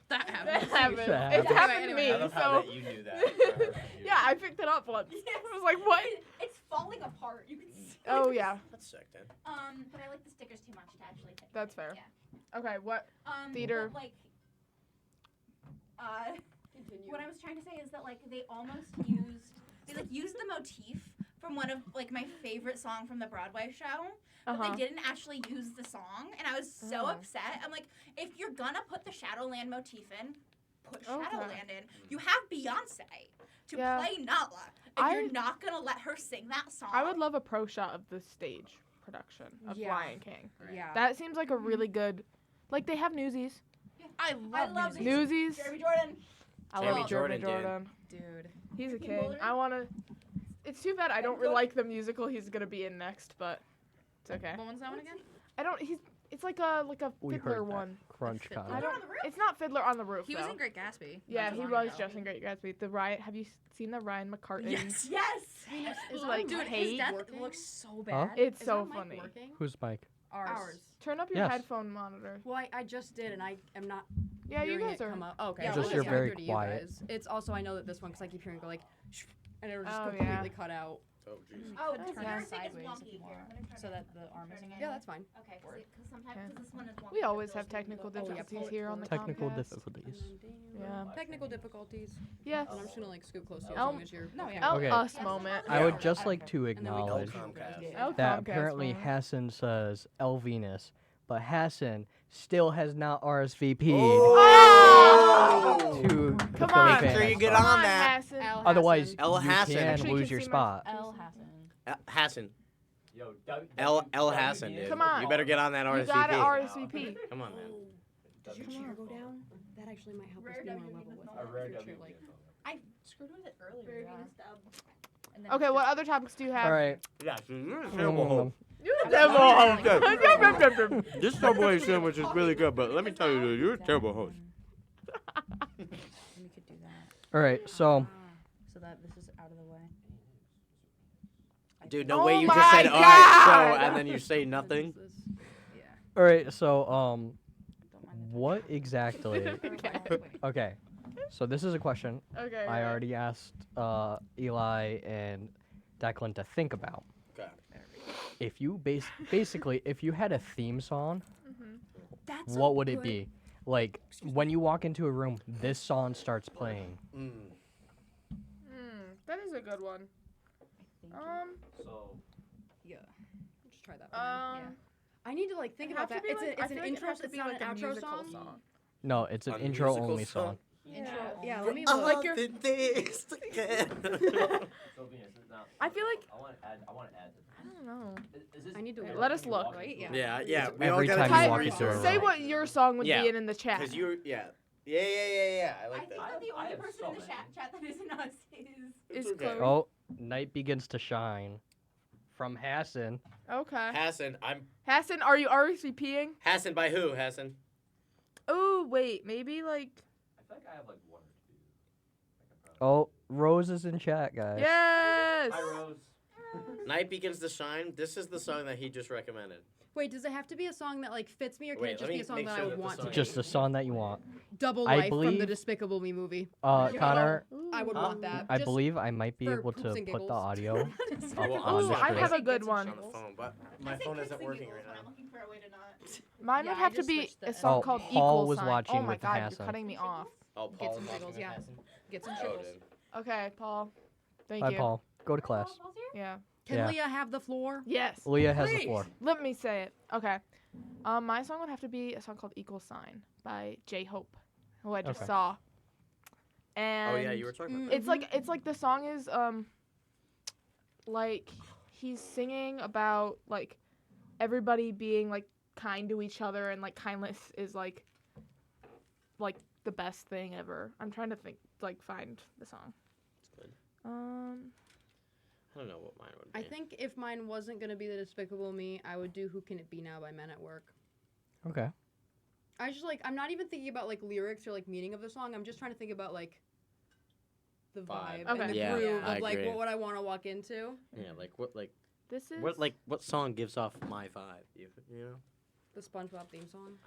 That That happened. happened. That It happens. happened to Anyway, me. I love how So that you knew that. yeah, I picked it up once. Yes. I was like, what? It's falling apart. You can see. Oh yeah, That's sick, dude. But I like the stickers too much to actually take. that's fair. Yeah. Okay, what? But, Theater. like, Continue. what I was trying to say is that like they almost used the motif from one of like my favorite song from the Broadway show, but Uh-huh. they didn't actually use the song, and I was so Oh. upset. I'm like, if you're gonna put the Shadowland motif in, put Okay. Shadowland in. You have Beyonce to Yeah. play Nala, and you're not gonna let her sing that song. I would love a pro shot of the stage production of Yeah. Lion King. Yeah. That seems like a really good. Like they have Newsies. I love these. Newsies. Jeremy Jordan. I Jeremy love Jordan, Jeremy dude. Jordan. Dude. He's a King king. Boulder. I wanna. It's too bad I don't really like the musical he's gonna be in next, but it's okay. What one's that one again? I don't. It's like a We Fiddler heard that. one. Crunch Fiddler. I comment. don't. on the Roof? It's not Fiddler on the Roof. He was though. in Great Gatsby. Yeah, not too he long was ago. just in Great Gatsby. The Ryan. Have you seen the Ryan McCartney? Yes. Is Like, our Dude, mic his death working? looks so Huh? bad. It's Is so our mic funny. working? Who's Mike? Ours. Turn up your Yes. headphone monitor. Well, I just did, and I am not. Yeah, you hearing guys it are. come up. Oh, okay. It's well, just it's you're coming very through to you quiet. guys. It's also I know that this one because I keep hearing go like, and it'll just Oh, completely yeah. cut out. Oh, jeez. Oh, Turn this it other thing is sideways if wonky you here. want, I'm gonna turn so it- that the arm isn't Yeah, that's fine. Okay, Word. because sometimes Yeah. this one is wonky. We but always those have two technical people- difficulties here on the Technical Comcast. difficulties. Yeah. Technical difficulties. Yes. And I'm just gonna like scoot close to you as Oh. long as you're. No, yeah. Oh, Okay. us moment. I would just like to And then we acknowledge go. TheCommCast. Oh, that Comcast apparently moment. Hassan says El Venus, but Hassan still has not RSVP'd Oh! to the Come Philly on. Make sure you Fans get Club. on that. Hassan. Al Otherwise, Hassan. El you Hassan. can Actually, you lose can your see my spot. El Hassan. Hassan. Yo, El Hassan, dude. Come on. You better get on that You RSVP. gotta RSVP. Come on, man. Does your chair go down? That actually might help us be more level with A rare your chair, W. like. I screwed with it earlier. Very Yeah. Venus dub. And then Okay, it's what just- other topics do you have? All right. Yeah, you're a terrible host. You I'm devil. sorry. This Subway sandwich is really good, but let me tell you, dude, you're a terrible host. And we could do that. All right. So So that this is out of the way. Dude, no Oh way you just my said, all right, God. so, and then you say nothing. Yeah. all right. So Don't mind the what exactly? Okay. So this is a question Okay. I already asked Eli and Declan to think about. Okay. If you basically if you had a theme song, That's what would it be? Like when you walk into a room, this song starts playing. That is a good one. So Yeah. Just try that. One. I need to like think about that. It's an intro. It's not an outro song. No, it's an A intro musical only song? song. Yeah. Let me I look. like your- the things to get. so Venus, now, I feel like I want to add. I don't know. Is this I need to every look. Let us time you look. walk Right? into Yeah. a room? Yeah, we all Every gotta time do you walk research. into a room. Say what your song would Yeah. be in the chat. Cause you're, yeah. I I like think that. that the I only have person so in the many. chat that isn't us is. Is It's okay. Chloe. Oh, night begins to shine. From Hassan. Okay. Hassan, I'm Hassan, are you RSVPing? Hassan by who? Hassan. Oh wait, maybe like I feel like I have like one or two. I can probably- Oh, Rose is in chat, guys. yes. Hi Rose. Night begins to shine. This is the song that he just recommended. Wait, does it have to be a song that like fits me, or can Wait, it just let be me a song make that sure I that would the want to song be? Just the song that you want. Double I Life from the believe- Despicable Me movie. Connor, I would want that. I Just believe I might be for able poops to and put giggles. the audio up Well, on Ooh, the I screen. have a good one. on the phone, but my I say phone kicks isn't and working giggles right when I'm now. looking for a way to not. Mine Yeah, would I have to just be switched a the- song Oh, called Paul Equal was Sign. watching Oh my with god, Hassan. you're cutting me off. Oh, Get Paul's some watching giggles, with yeah. Hassan. get some Oh, giggles. dude. Okay, Paul. Thank Bye, you. Paul. Go to class. Paul's here? Yeah. Can Yeah. Leah have the floor? Yes. Leah has the Please. floor. Let me say it. Okay. My song would have to be a song called Equal Sign by J Hope, who I just Okay. saw. And Oh yeah, you were talking about it's like the song is like he's singing about like everybody being like kind to each other, and like kindness is like the best thing ever. I'm trying to think find the song. Good. I don't know what mine would be. I think if mine wasn't gonna be the Despicable Me, I would do "Who Can It Be Now" by Men at Work. Okay. I just I'm not even thinking about like lyrics or like meaning of the song. I'm just trying to think about like the Vibe. vibe Okay. and the Yeah, groove I of like agree. what would I want to walk into. Yeah, This is what song gives off my vibe? You know? The SpongeBob theme song.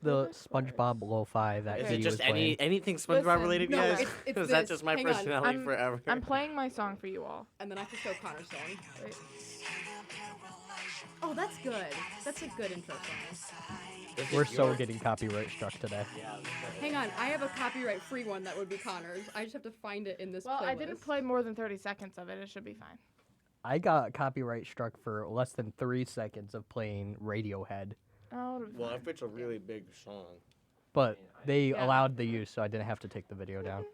The SpongeBob Lo-Fi that Okay. Is he it just was playing. anything SpongeBob Listen, related, no, guys? it's Is that this. just my Hang on. personality I'm- forever? I'm playing my song for you all. And then I can show Connor's song. Wait. Oh, that's good. That's a good intro song. This We're is so yours. getting copyright struck today. Hang on, I have a copyright-free one that would be Connor's. I just have to find it in this Well, playlist. I didn't play more than 30 seconds of it. It should be fine. I got copyright struck for less than 3 seconds of playing Radiohead, Oh, it'll be Well, fine. if it's a really big song. but they Yeah. allowed the use, so I didn't have to take the video down.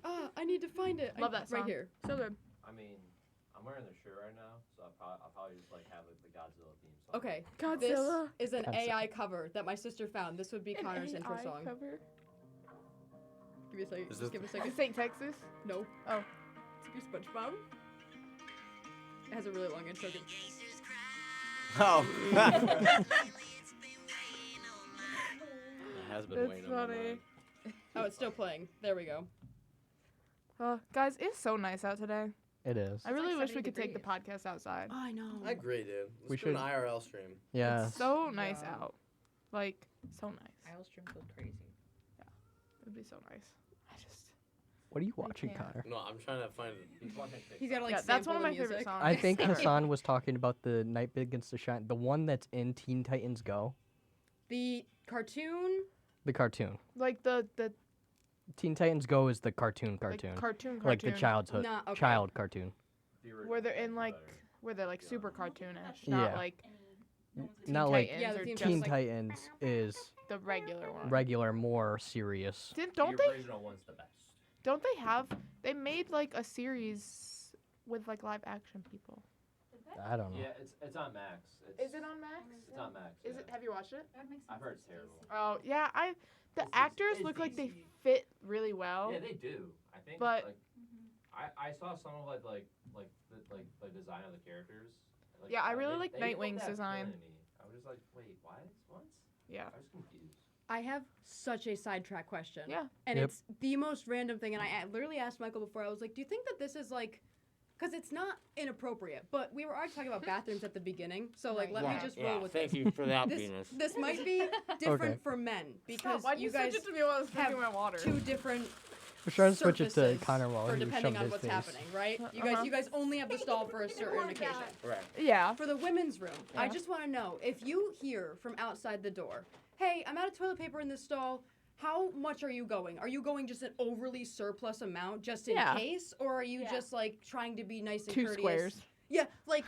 Ah, I need to find it. Love that song. Right here. So good. I mean, I'm wearing the shirt right now, so I'll probably just like have like the Godzilla theme song. Okay. Godzilla. This is an Godzilla. AI cover that my sister found. This would be Connor's intro AI song. cover. Give me a second. Is Just this- give me a second. St. Texas. No. Oh. It's your SpongeBob. It has a really long intro. Oh. It has been That's waiting on my funny. mind. Oh, it's still playing. There we go. Guys, it's so nice out today. It is. I really like wish we 70 could take the podcast outside. Oh, I know. I agree, dude. Let's We do an should- IRL stream. Yeah. It's so nice Yeah. out. Like, so nice. I'll stream go crazy. It would be so nice. I just. What are you watching, can't. Connor? No, I'm trying to find He's watching TikTok. He's got to like Yeah, that's one of sample my the favorite music. songs. I think ever. Hassan was talking about the Night Begins to Shine, the one that's in Teen Titans Go, The cartoon. the cartoon. Like the Teen Titans Go is the cartoon, like, cartoon. like the childhood Nah, okay. child cartoon. The original Where they're in is like better. where they're like super cartoonish, not Yeah. like Teen Not like Titans Yeah, the or Teen just Teen like Titans is the regular one. regular, more serious. Don't the they? original one's the best. Don't they have? They made like a series with like live action people. I don't know. Yeah, it's on Max. It's, Is it on Max? It's on Max. Is yeah. it? Have you watched it? I've heard it's terrible. Oh yeah, the It's actors it's look like they DC. fit really well. Yeah, they do. I think. But- like, I saw some of the design of the characters. Yeah, I really like they didn't Nightwing's have design. feeling to me. I was just like, wait, what? Yeah. I was confused. I have such a sidetrack question. Yeah. And Yep. it's the most random thing. And I literally asked Michael before. I was like, do you think that this is like, because it's not inappropriate, but we were already talking about bathrooms at the beginning. So like, let me just roll with thank this. you for that, This, Venus. this might be different Okay. for men because Why'd you guys switch it to me while I was have drinking my water? two different We're trying to switch it to surfaces Connor while for he was depending shoving on his what's face. happening, right? Uh-huh. You guys only have the stall for a certain occasion. Right. Yeah. For the women's room, I Yeah. just want to know if you hear from outside the door, hey, I'm out of toilet paper in this stall. How much are you going? Are you going just an overly surplus amount just in Yeah. case? Or are you Yeah. just like trying to be nice and 2 courteous? squares. Yeah, like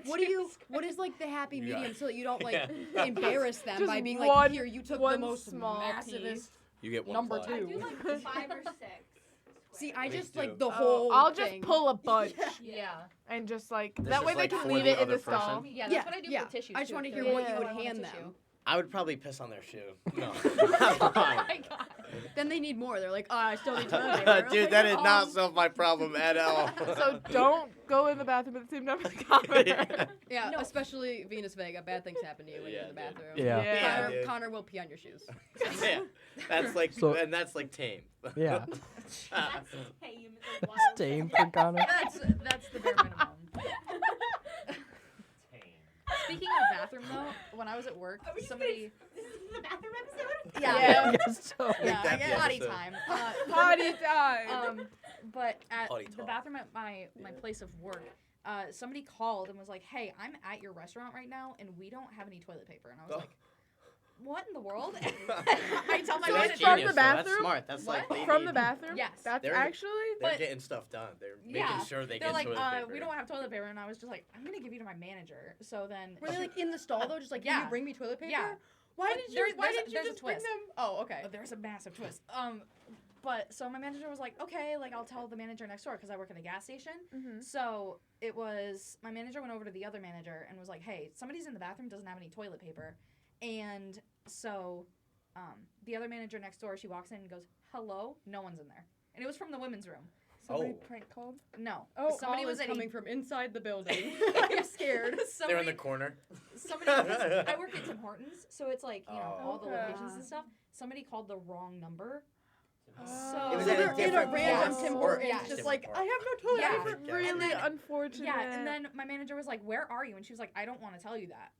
what is like the happy Yeah. medium so that you don't like Yeah. embarrass them Just by being one- like, here, you took the one most small massivest. piece. You get one Number claw. I two. do like 5 or 6. See, I Me just too. like the Oh, whole I'll just thing. pull a bunch Yeah. and just like This that is way they like can for leave the it in other the stall. person? Yeah, Yeah, that's what I do yeah. with tissues. I just too, want to if hear they're what like, you "Oh, would I want a hand tissue." them. I would probably piss on their shoe. No. Oh my god. Then they need more. They're like, oh, I still need toilet paper. Dude, Like, that did not um, solve my problem at all. So don't go in the bathroom at the same time as Connor. Yeah, No. especially Venus Vega. Bad things happen to you when you're in the Yeah, dude. bathroom. Yeah. Yeah. Connor, dude. Connor will pee on your shoes. Yeah, that's like, So- and that's like tame. Yeah. That's tame. It's a wild Tame for Connor. That's the bare minimum. Tame. Speaking of bathroom though, when I was at work, Are we just somebody This is the bathroom episode? Yeah. Yes, so. yeah, that the potty episode. time. Potty time. But at Potty the talk. bathroom at my place of work, somebody called and was like, "Hey, I'm at your restaurant right now, and we don't have any toilet paper." And I was Oh. like, "What in the world?" I tell my So manager, it's from the That's bathroom? smart. That's like What? they From need- the bathroom? Yes. That's They're- actually They're But- getting stuff done. They're Yeah. making sure they they're get like, toilet paper. "We don't have toilet paper," and I was just like, "I'm gonna give you to my manager." So then, Were they like in the stall though, just like, can Yeah. you bring me toilet paper? Yeah. Why But did you? there's- Why there's a- didn't you there's a just bring twist. them? Oh, okay. there's a massive twist. But so my manager was like, "Okay, like I'll tell the manager next door because I work at a gas station." Mhm. So it was my manager went over to the other manager and was like, "Hey, somebody's in the bathroom doesn't have any toilet paper," and so the other manager next door, she walks in and goes, "Hello, no one's in there," and it was from the women's room. somebody Oh. prank called. No, Oh, somebody call was is at coming from inside the building. I'm scared. They're in the corner. Somebody, I work at Tim Hortons, so it's like Oh. all the Okay. locations and stuff. Somebody called the wrong number. So It was So at a they're in a different random part. Tim Yeah. Hortons, Different just like, part. I have no toilet Yeah. paper. Yeah. Really And then- unfortunate. Yeah, and then my manager was like, "Where are you?" And she was like, "I don't want to tell you that.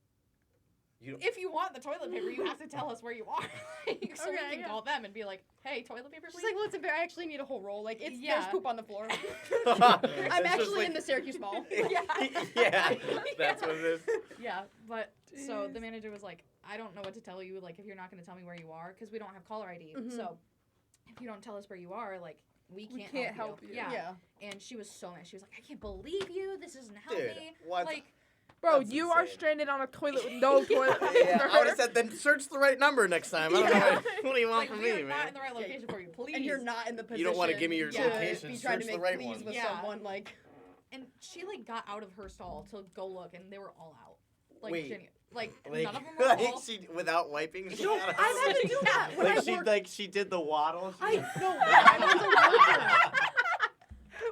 You don't- If you want the toilet paper, you have to tell us where you are, like, so we Okay, can yeah. call them and be like, 'Hey, toilet paper, She's please.'" like, well, it's I actually need a whole roll. Like, it's there's Yeah. poop on the floor. It's I'm just actually like- in the Syracuse Mall. yeah, that's what it is. Yeah, but so the Jeez. manager was like, "I don't know what to tell you. Like, if you're not going to tell me where you are, because we don't have caller ID. Mhm. So if you don't tell us where you are, like, we We can't, can't help help you. Yeah. And she was so mad. She was like, "I can't believe you. This doesn't help Dude, me." what? Like, Bro, That's you are insane. stranded on a toilet with no toilet paper. Yeah, I would have said then search the right number next time. I don't know Yeah. what do you want like from we me, are not man. in the right location for you, please. And you're not in the position. You don't wanna give me your to location, Be trying to search the make right pleas one. with Yeah. someone like. And she like got out of her stall to go look, and they were all out. Like, Wait. like Like, none of them were like all. she without wiping. She No, got out. I've had to do that when Like I she worked. she did the waddle. I no. When I was a worker.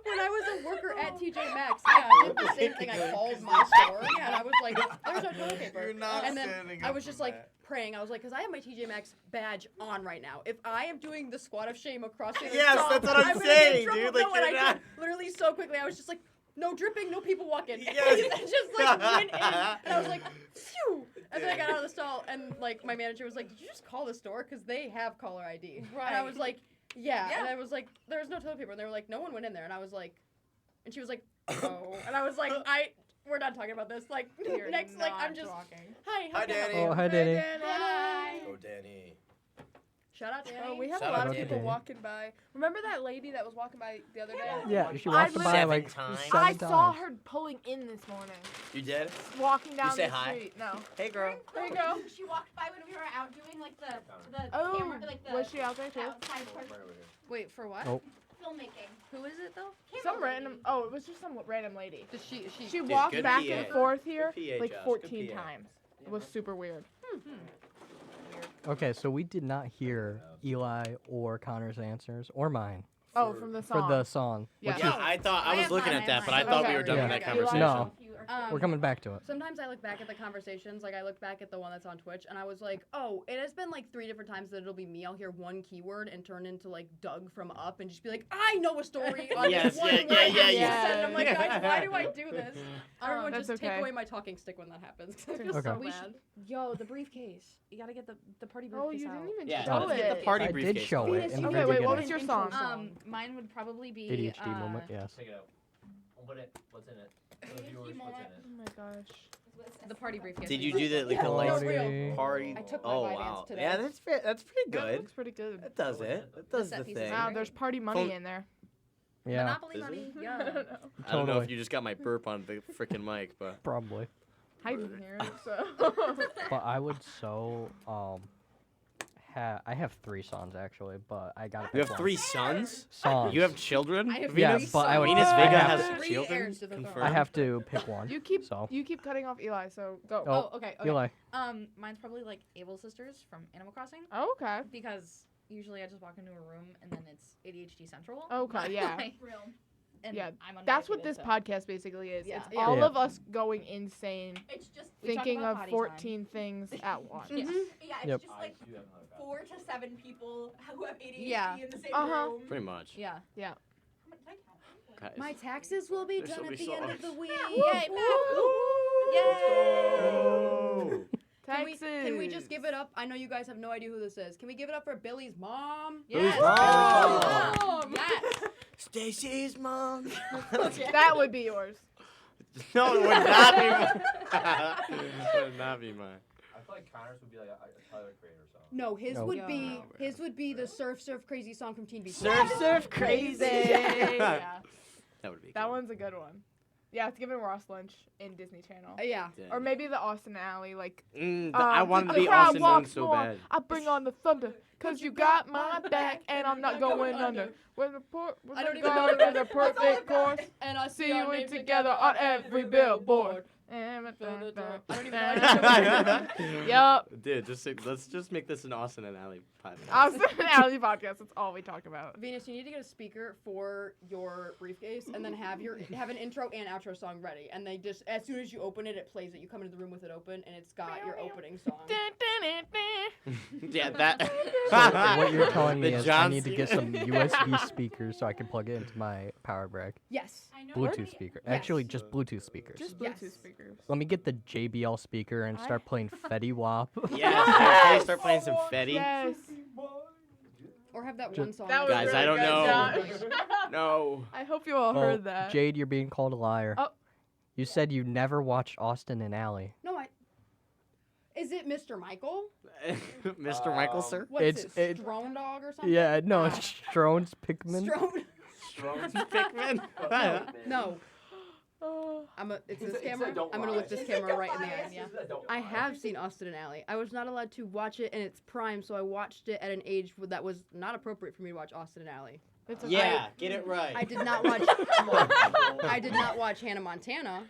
When I was a worker at TJ Maxx, I did the same thing. I called my store, and I was like, "There's no toilet paper." You're not and then standing I up was from just like that. praying. I was like, "Cause I have my TJ Maxx badge on right now. If I am doing the squat of shame across the Yes, stall, that's what I'm gonna get in saying, trouble." dude. Like, no, and I you're did not- literally so quickly. I was just like, "No dripping, no people walking." Yes. And just like went in, and I was like, "Phew!" And then I got out of the stall, and like my manager was like, "Did you just call the store? Cause they have caller ID." And I Right. was like, "Yeah." Yeah. And I was like, "There's no toilet paper." And they were like, "No one went in there." And I was like, and she was like, "Oh." And I was like, we're not talking about this. Like You're next, like I'm not just, talking. hi, Hi, how can I help Danny. you?" Oh, hi, Danny. Hi. Oh, Danny. Shout out, Danny. Oh, we have Shout a lot out of to people Danny. walking by. Remember that lady that was walking by the other day? Yeah, she I walked by Seven like times? 7 I times. saw her pulling in this morning, You did? walking down say the hi? street. No. Hey, girl. There you go. She walked by when we were out doing like the Oh, camera, like the was she out there too? outside part Wait, for what? Oh. filmmaking. Who is it though? Some random. Oh, it was just some random lady. She She Dude, walked good back PA. and forth here Good PA, like Josh, 14 good PA. times. It was super weird. Okay, so we did not hear Eli or Connor's answers or mine Oh, from the for song. the song. Yeah. Which Yeah, I thought I was have looking mine, at that, but I I have thought mine. we were done with that Okay. conversation. No. Um, we're coming back to it. Sometimes I look back at the conversations, like I look back at the one that's on Twitch, and I was like, oh, it has been like 3 different times that it'll be me. I'll hear one keyword and turn into like Doug from Up and just be like, I know a story on Yes, this one yeah, word yeah, you yeah, said," yeah. And I'm like, guys, why do I do this? Everyone That's just okay. take away my talking stick when that happens. 'cause I feel Okay. so We bad. Yo, the briefcase. You gotta get the party briefcase Oh, you out. didn't even Yeah, show let's get the it. party I briefcase. did show it in the Okay, very wait, what beginning. was your Intro song? song. Mine would probably be ADHD moment, yes. Check it out. Open it. What's in it? For the viewers, what's in it? Oh my gosh. the party briefcase. Did you do the like the No, lights real. party? I took my Oh Vyvanse wow. today. Yeah, that's pretty That good. looks pretty good. That does it. That does set the pieces. thing. Wow, there's party money Phone- in there. Yeah, Monopoly Is money. it? Yeah. I don't know. I don't know Totally. if you just got my burp on the freaking mic, but probably. I didn't hear it, so. But I would so I have 3 sons actually, but I gotta. you pick have one. 3 sons. Sons. You have children. I have Yeah, three but I would- Venus sons. Vega I have has three children. heirs to the throne. Confirmed. I have to pick one. You keep So. cutting off Eli, so go. Oh, Oh, okay. Okay. Eli. Mine's probably like Able Sisters from Animal Crossing Oh, okay. because usually I just walk into a room and then it's ADHD Central. Okay, yeah. Like, and Yeah, I'm That's what this unmotivated, podcast basically is. Yeah. It's Yeah. all Yeah. of us going insane, It's just We talk thinking about of potty 14 things at once. Yeah. yeah, it's Yep. just I like do have another 4 to 7 people who have ADHD Yeah. in the same Uh-huh. room. Pretty much. Yeah. Guys. My taxes will be There's done so at many the end of songs. the week. Yay, Oh. Can we just give it up? I know you guys have no idea who this is. Can we give it up for Billy's mom? Billy's Yes. mom. Yes. Stacy's mom. That would be yours. No, it would not be mine. It would not be mine. I feel like Connor's would be like a Tyler Creator song. No, his No. would be No, his would be the Surf Surf Crazy song from Teen Beach. Surf Crazy. Yeah. That would be. That good. one's a good one. Yeah, it's giving Ross lunch in Disney Channel. Yeah. Or maybe the Austin Alley, like. I wanted to the be crowd Austin Moon walks so more, bad. I bring on the thunder, 'cause you got my back, and I'm not going under. When the I don't even know in the perfect course, And I see you in together on every billboard. I don't even know. Yup. Dude, let's just make this an Austin and Alley podcast. Austin Alley podcast. That's all we talk about. Venus, you need to get a speaker for your briefcase and then have an intro and outro song ready. And they just as soon as you open it, it plays it. You come into the room with it open and it's got your opening song. Yeah, that. So what you're telling me The is I John need to get some USB speakers so I can plug it into my power brick. Yes. Bluetooth speaker. Actually, just Bluetooth speakers. Just Yes. Bluetooth speakers. Let me get the JBL speaker and start playing Fetty Wap. Yeah, can you start playing some Fetty? Yes. Or have that Just- one song. That was Guys, really I don't good, know. Josh. No. I hope you all Oh, heard that. Jade, you're being called a liar. Oh. You said you never watched Austin and Alley. No, is it Mr. Michael? Mr. Michael, sir? What is It's- it? Strone Dog or something? Yeah, no, it's Strone's Pikmin. Strone. Pikmin? No. Oh. It's this camera. I'm gonna look this camera right in the eye. Yeah. I have seen Austin and Alley. I was not allowed to watch it in its prime, so I watched it at an age that was not appropriate for me to watch Austin and Alley. It's okay. Yeah, get it right. I did not watch. I did not watch Hannah Montana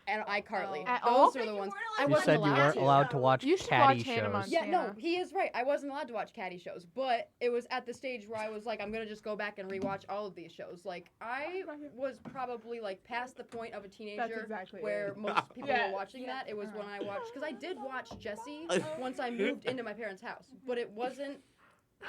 and iCarly. At Those all? are the ones I You wasn't said you allowed weren't to. allowed to watch You should catty watch Hannah shows. Yeah, no, Montana. he is right. I wasn't allowed to watch catty shows, but it was at the stage where I was like, I'm gonna just go back and rewatch all of these shows. Like, I was probably like past the point of a That's teenager exactly where it. most people Yeah. were watching that. It was when I watched, because I did watch Jessie once I moved into my parents' house, but it wasn't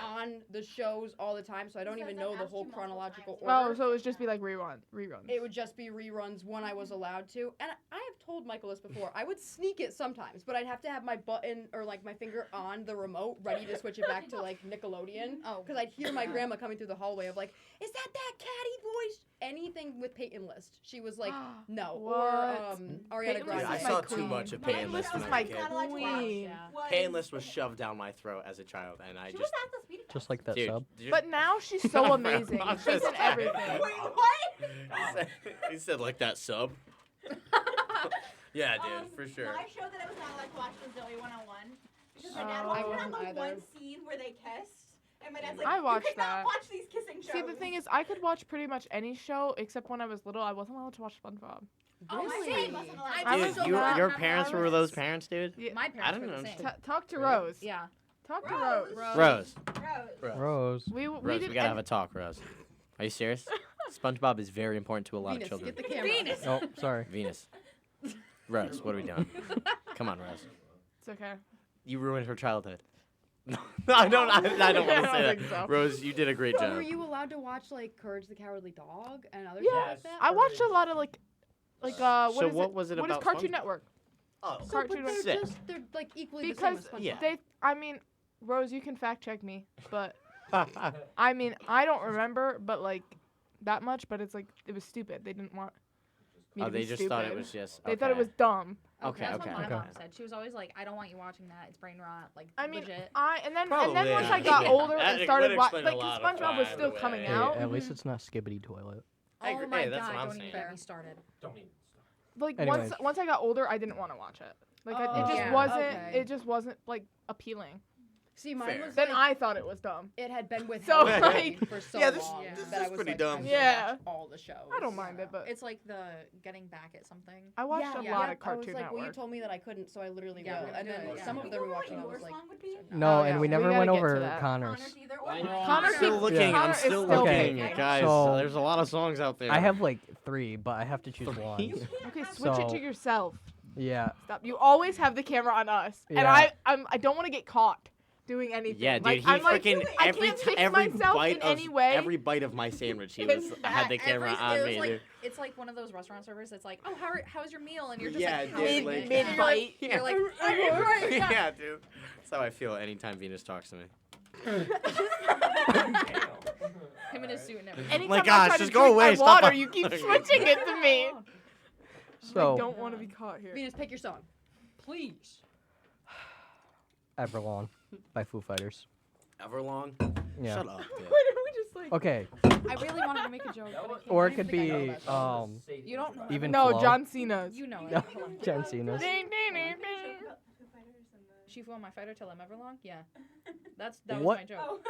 on the shows all the time, so I don't even know the whole chronological order. Oh, so it would just be like reruns. It would just be reruns when I was allowed to. And I have told Michael this before. I would sneak it sometimes, but I'd have to have my button or like my finger on the remote ready to switch it back to like Nickelodeon. Oh. Because I'd hear my grandma coming through the hallway of like, is that catty voice? Anything with Peyton List. She was like, no. What? Or Ariana Peyton Grande. List I is saw my too queen. much of Peyton Peyton List List was when I my was a kid. queen. Peyton List was shoved down my throat as a child, and I She just. was at the speedy Just like that Dude, sub. did you- But now she's so amazing. I'm She's just in everything. Wait, what? he said like that sub. Yeah, dude, for sure. My show that I was not allowed to watch was Zoe 101. Because my dad Oh. watched I it on wasn't the either. one scene where they kissed. And my dad's like, I watched you cannot that. watch these kissing shows. See, the thing is, I could watch pretty much any show except when I was little. I wasn't allowed to watch SpongeBob. Oh, my Really? dad wasn't allowed I to. was Dude, so mad. your parents were those parents, dude? Yeah. My I parents don't were the know. same. Talk to Rose. Yeah. Talk to Rose. Rose. Rose. Rose. Rose. We Rose, did we gotta have a talk, Rose. Are you serious? SpongeBob is very important to a lot Venus, of children. get the camera. Oh, sorry. Venus. Rose, what are we doing? Come on, Rose. It's okay. You ruined her childhood. No, I don't want to I say don't that. think so. Rose, you did a great So job. were you allowed to watch like Courage the Cowardly Dog and other Yeah. stuff like that? I watched a lot of what So is what it? was it What is about Cartoon SpongeBob? Network? Oh, So, Cartoon but Sick. they're like equally Because the same as yeah. SpongeBob. I mean, Rose, you can fact check me, but I mean, I don't remember, but like that much. But it's like it was stupid. They didn't want me Oh, to they be just stupid. thought it was just. They thought it was dumb. Okay, That's okay. what my okay. mom said. She was always like, I don't want you watching that. It's brain rot. Like, I mean, legit. and then Probably, once I yeah. got Yeah. older That and would started explain watching, a like, lot 'cause of SpongeBob was by still the coming way. Hey, out. at least it's not Skibbity Toilet. I agree. Oh my Hey, that's god, what I'm don't saying. even get me started. Don't even. Like Anyways. once I got older, I didn't want to watch it. Like it Oh, just yeah, wasn't. okay. It just wasn't like appealing. See, mine Fair. was Then like, I thought it was dumb. it had been with So, like, for so Yeah, this- long this that I is was pretty like, dumb. I'm gonna Yeah. watch all the shows. I don't mind it, but It's like the getting back at something. I watched a yeah, lot yeah, of Cartoon I was like, well, you Network. told me that I couldn't, so I literally Yeah, will. we're And gonna then do it, yeah. some of them You know what rewatching, I your was like, song would be? No, Oh, and yeah, we we never gotta went get to over that. Connors. Honors either Why or. not? Connor I'm still keeps- looking. Connor I'm is still still looking, picking. guys. So- There's a lot of songs out there. I have like 3, but I have to choose one. Okay, switch it So- to yourself. Yeah. Stop. You always have the camera on us, and Yeah. I don't want to get caught doing anything. Yeah, dude. Like, He I'm like, freaking I every can't fix every myself bite in of any way. every bite of my sandwich, he It's was had the camera on it was me, like, dude. it's like one of those restaurant servers that's like, oh, how's your meal? And you're just Yeah, like, dude, "How's like- it?" Mid And bite. You're like, Yeah, dude. That's how I feel anytime Venus talks to me. him in his suit and everything. Anytime my I gosh, try just to go drink away, my stop water, it. you keep switching it to me. I So, don't want to be caught here. Venus, pick your song. Please. Everlong by Foo Fighters. Everlong? Yeah. Shut up, Why dude. did we just like? Okay. I really wanted to make a joke. But I can't. Or I it could think I know be that song. You don't know. even No, flow. John Cena's. You know it. No, Hold on. John Cena's. Ding, ding, ding, ding. She flew on my fighter till I'm ever long. Yeah, that What? was my joke.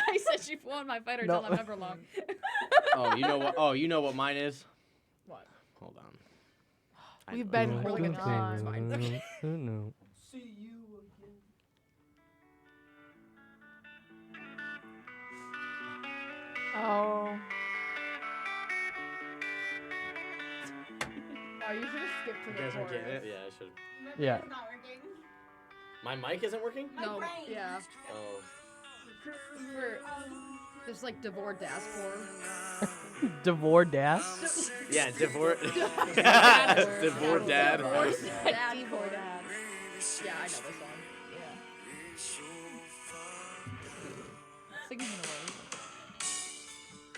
I said she flew on my fighter No. till I'm ever long. Oh, you know what? Oh, you know what mine is? What? Hold on. I We've know. been We're holding looking on. It's fine. No. See you again. Oh. Oh, you should have skipped to You the guys aren't getting chorus. it? Yeah, I should. Yeah. It's not working. My mic isn't working? My No, brain. yeah. Oh. For this like Devore Daspor. Devore Das? Yeah, Devore. Dad. Devore Dad. Devore Dad. Yeah, I know this song. Singing the words.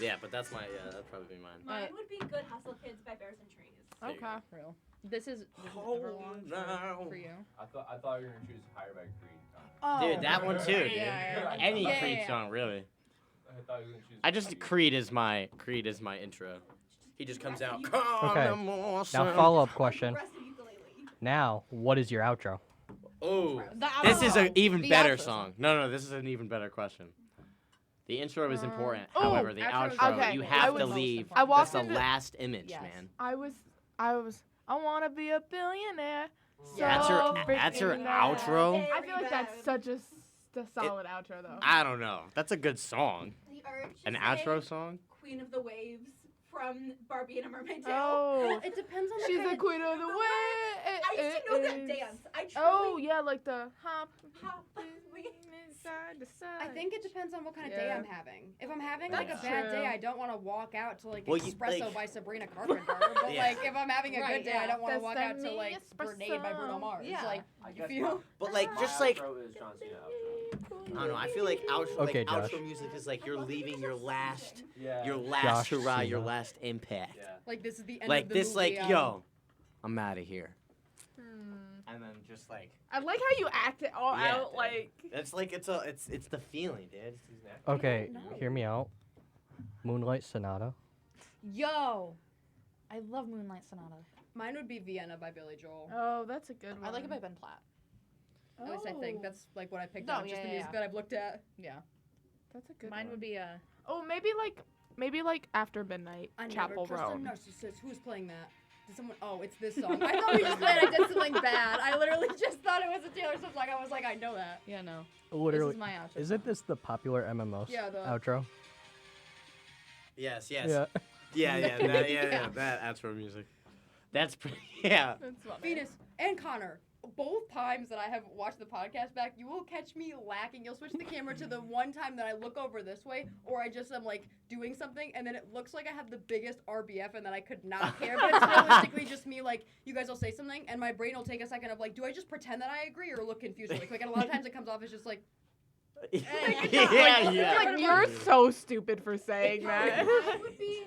Yeah, but that's my. Yeah, that'd probably be mine. Mine would be Good Hustle Kids by Bears and Trees. There you Okay. Real. This is Hold Everlong now. for you. I thought you were gonna choose Higher by Creed. Oh. Dude, that one too, dude. Yeah. Any Yeah, Creed yeah. song, really. I thought you were gonna choose. I just Creed is my intro. He just comes out. Okay. Now, follow-up question. Aggressive ukulele. Now, what is your outro? Oh, The this is an outro. even The better outro song. No, this is an even better question. The intro is important. Oh, However, the outro is outro, okay. you I have was to most leave. important. I walked That's the into- last image, Yes. man. I wanna be a billionaire. So That's her freaking outro? I feel like that's such a solid outro though. I don't know. That's a good song. The urge to An say outro song? Queen of the Waves from Barbie and a Mermaid Tale. Oh, It depends on she's the the kind queen of the way. I used to know that dance. I truly Oh yeah, like the hop. Hop. Side to side. I think it depends on what kind of day Yeah. I'm having. If I'm having That's like a bad day, true. I don't want to walk out to like Well, you- Espresso like- by Sabrina Carpenter. But Yeah. like if I'm having a Right, good day, I yeah. don't want to That's walk the out to like Grenade by Bruno espresso. Mars. Yeah. Like I you guess feel. But like, my just like, outro is John Cena outro. I don't know. I feel like outro, Okay, like outro Josh. music is like you're leaving your last, Yeah. your last Josh hurrah, your Cena. last impact. Yeah. Like this is the end Like of the this, movie. like yo, I'm out of here. Hmm. And then just like I like how you act it all Yeah, out dude. like. it's like it's the feeling, dude. Okay, hear me out. Moonlight Sonata. Yo, I love Moonlight Sonata. Mine would be Vienna by Billy Joel. Oh, that's a good one. I like it by Ben Platt. At least I think that's like what I picked No, out. Just yeah, the yeah, music yeah. that I've looked at. Yeah. That's a good Mine one. would be Oh, maybe like After Midnight, I Chapel never trust Road. a narcissist. Who's playing that? Did someone? Oh, it's this song. I thought we just played. I did something bad. I literally just thought it was a Taylor Swift song. I was like, I know that. yeah no. Literally. This is my outro. Isn't this the popular MMO Yeah, the- outro? Yes. Yeah. That outro music. That's pretty. Yeah. That's funny. Venus and Connor, both times that I have watched the podcast back, you will catch me lacking. You'll switch the camera to the one time that I look over this way, or I just am like doing something, and then it looks like I have the biggest RBF, and that I could not care. But it's realistically just me. Like, you guys will say something, and my brain will take a second of like, do I just pretend that I agree or look confused? Like a lot of times it comes off as just like. Like, you're so stupid for saying that. Mine would be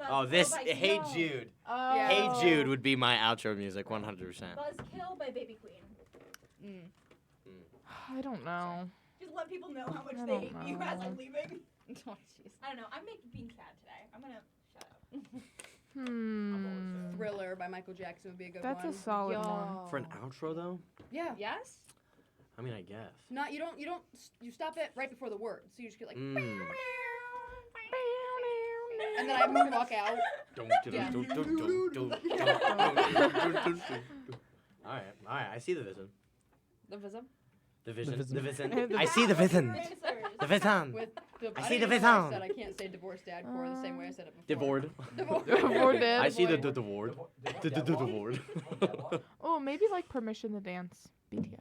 Oh, Buzzkill this by Hey Snow. Jude. Yeah. Hey Jude would be my outro music, 100%. Buzzkill by Baby Queen. I don't know. Just let people know how much I they don't hate you as know. I'm leaving. Oh, jeez. I don't know. I'm being sad today. I'm gonna shut up. Thriller by Michael Jackson would be a good That's one. a solid one. Yo. For an outro, though? Yeah. Yes? I mean, I guess. Not you don't you stop it right before the word, so you just get like, Mm. and then I moonwalk out. Alright, I see the vision. The Vism? The vision. vision. The vision. The I see the vision. The vision. With the, I I see don't the even know why I vision. said I can't say divorced dad core the same way I said it before. Divorced. Divorced. I see the divorced. Divorced. Oh, maybe like Permission to Dance, BTS.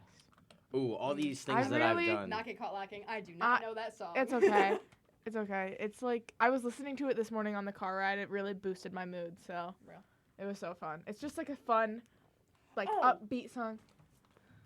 Ooh, all these things I that I've really- done. Not get caught lacking. I do not Uh, know that song. It's okay. It's okay. It's like I was listening to it this morning on the car ride. It really boosted my mood, so Real. it was so fun. It's just like a fun, like Oh. upbeat song.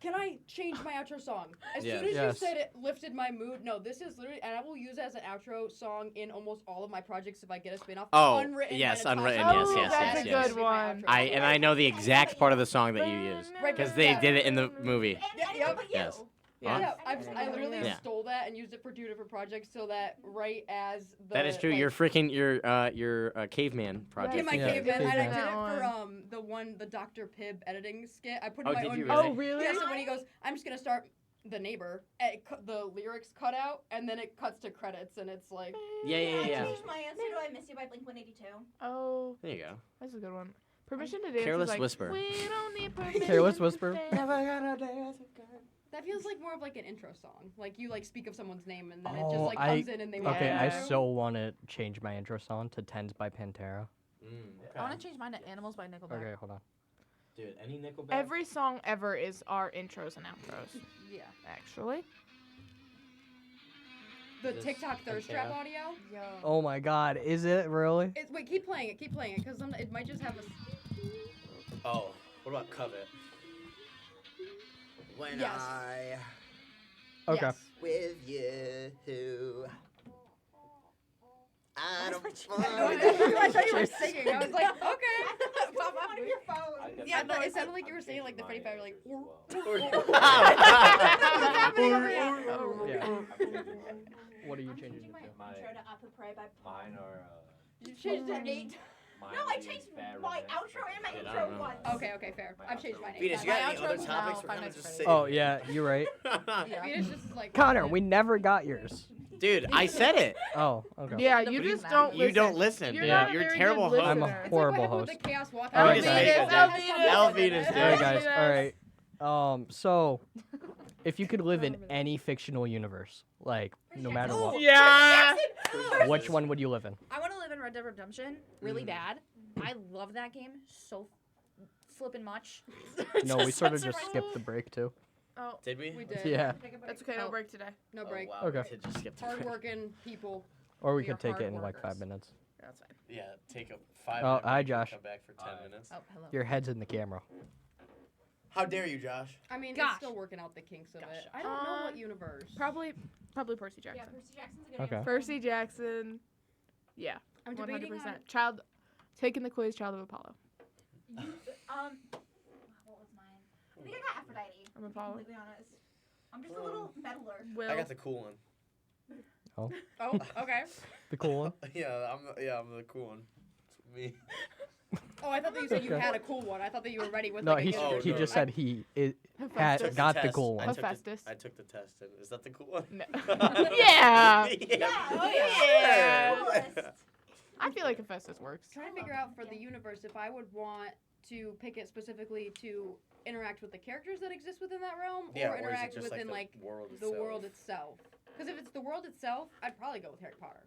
Can I change my outro song? As Yes. soon as Yes. you said it lifted my mood, no, this is literally, and I will use it as an outro song in almost all of my projects if I get a spin-off. Oh, Unwritten yes, by Natasha. Unwritten, yes, yes, That's yes, gonna yes. be my Good one. outro. I know the exact part of the song that you used Right, because but- they yeah. did it in the movie. And Yeah, anyone yep. but you. Yes. Yeah. Yeah, I literally Yeah. stole that and used it for 2 different projects so that right as the That is true. like, You're freaking your caveman project. in my Yeah, caveman, and I did caveman. it for the Dr. Pibb editing skit. I put in Oh, my did own you music. really? Oh, really? Yeah, so when he goes, I'm just gonna start the neighbor, and the lyrics cut out, and then it cuts to credits, and it's like, Yeah. I changed my answer to I Miss You by Blink-182. Oh, There you go. that's a good one. Permission to Dance. Careless is like, Whisper. We don't need permission. Careless Whisper. to dance." that feels like more of like an intro song. Like you like speak of someone's name, and then it Oh, just like I- comes in and they Okay, I Yeah. so want to change my intro song to Tens by Pantera. I want to change mine to Animals by Nickelback. Okay, hold on. Dude, any Nickelback? Every song ever is our intros and outros. Yeah. Actually. The This TikTok thirst trap Pantera? audio. Yo. Oh my God, is it really? Wait, keep playing it, because it might just have a. Oh, what about Covet? When Yes. I Okay. Yes. with you, I don't I thought you were singing. I was like, okay. Pop out of your phone. Yeah, no, it sounded like you were saying like the Freddie Fire, like. Yeah. What are you I'm changing changing my it to? My- intro to Up a Pray by. Mine are. You changed that eight. Mine No, I is changed Bad my Romance outro by and my Shit, I intro don't know. once. Okay, fair. I've changed mine. Venus, you My got any outro other is topics? now We're Five kind of Nights just at sitting. Oh yeah, you're right. Yeah. Venus just is like. Connor, we never got yours. Dude, I said it. Oh, okay. Yeah, The you Venus just now. don't You listen. don't listen, You're dude. not a You're a very terrible good host. I'm a listener. It's horrible like what happened host. with the Chaos Walk. Oh, Venus, Venus, Venus, All right, Venus. guys. All right. So, if you could live in any fictional universe, like no matter what, Yeah. which one would you live in? I want to live in Red Dead Redemption really bad. I love that game so flippin' much. No, we sort of just skipped the break too. Oh, Did we? We did. Yeah. that's okay. No Oh. break today. No Oh, break. wow, Okay. we did just skip the break. Hardworking people. Or we We are could take it hard in like 5 workers. minutes. That's fine. Yeah, take a 5 Oh, minute hi, break and Josh. Come back for 10 minutes. Oh, hello. Your head's in the camera. How dare you, Josh? I mean, Gosh. it's still working out the kinks of it. Gosh. I don't know what universe. Probably Percy Yeah, Jackson. Percy Jackson's a good Okay. answer. Percy Jackson. Yeah, I'm 100%. debating on. Child, taking the quiz. Child of Apollo. What was mine? I think I got Aphrodite. I'm To be Apollo. completely honest. I'm just a little meddler. Will. I got the cool one. Oh, okay. The cool one. Yeah, I'm the cool one. It's me. Oh, I thought that you said you had a cool one. I thought that you were ready with No, like a he gift Oh, or he no, just no. said he had Hephaestus. got the test. cool I one. took the- Hephaestus. I took the test. And is that the cool one? No. yeah. Yeah. Oh, Yeah. Coolest. I feel like Hephaestus works. Trying to figure out for the universe if I would want to pick it specifically to interact with the characters that exist within that realm, Yeah, or or is it interact just within like the world the itself? world itself. Because if it's the world itself, I'd probably go with Harry Potter.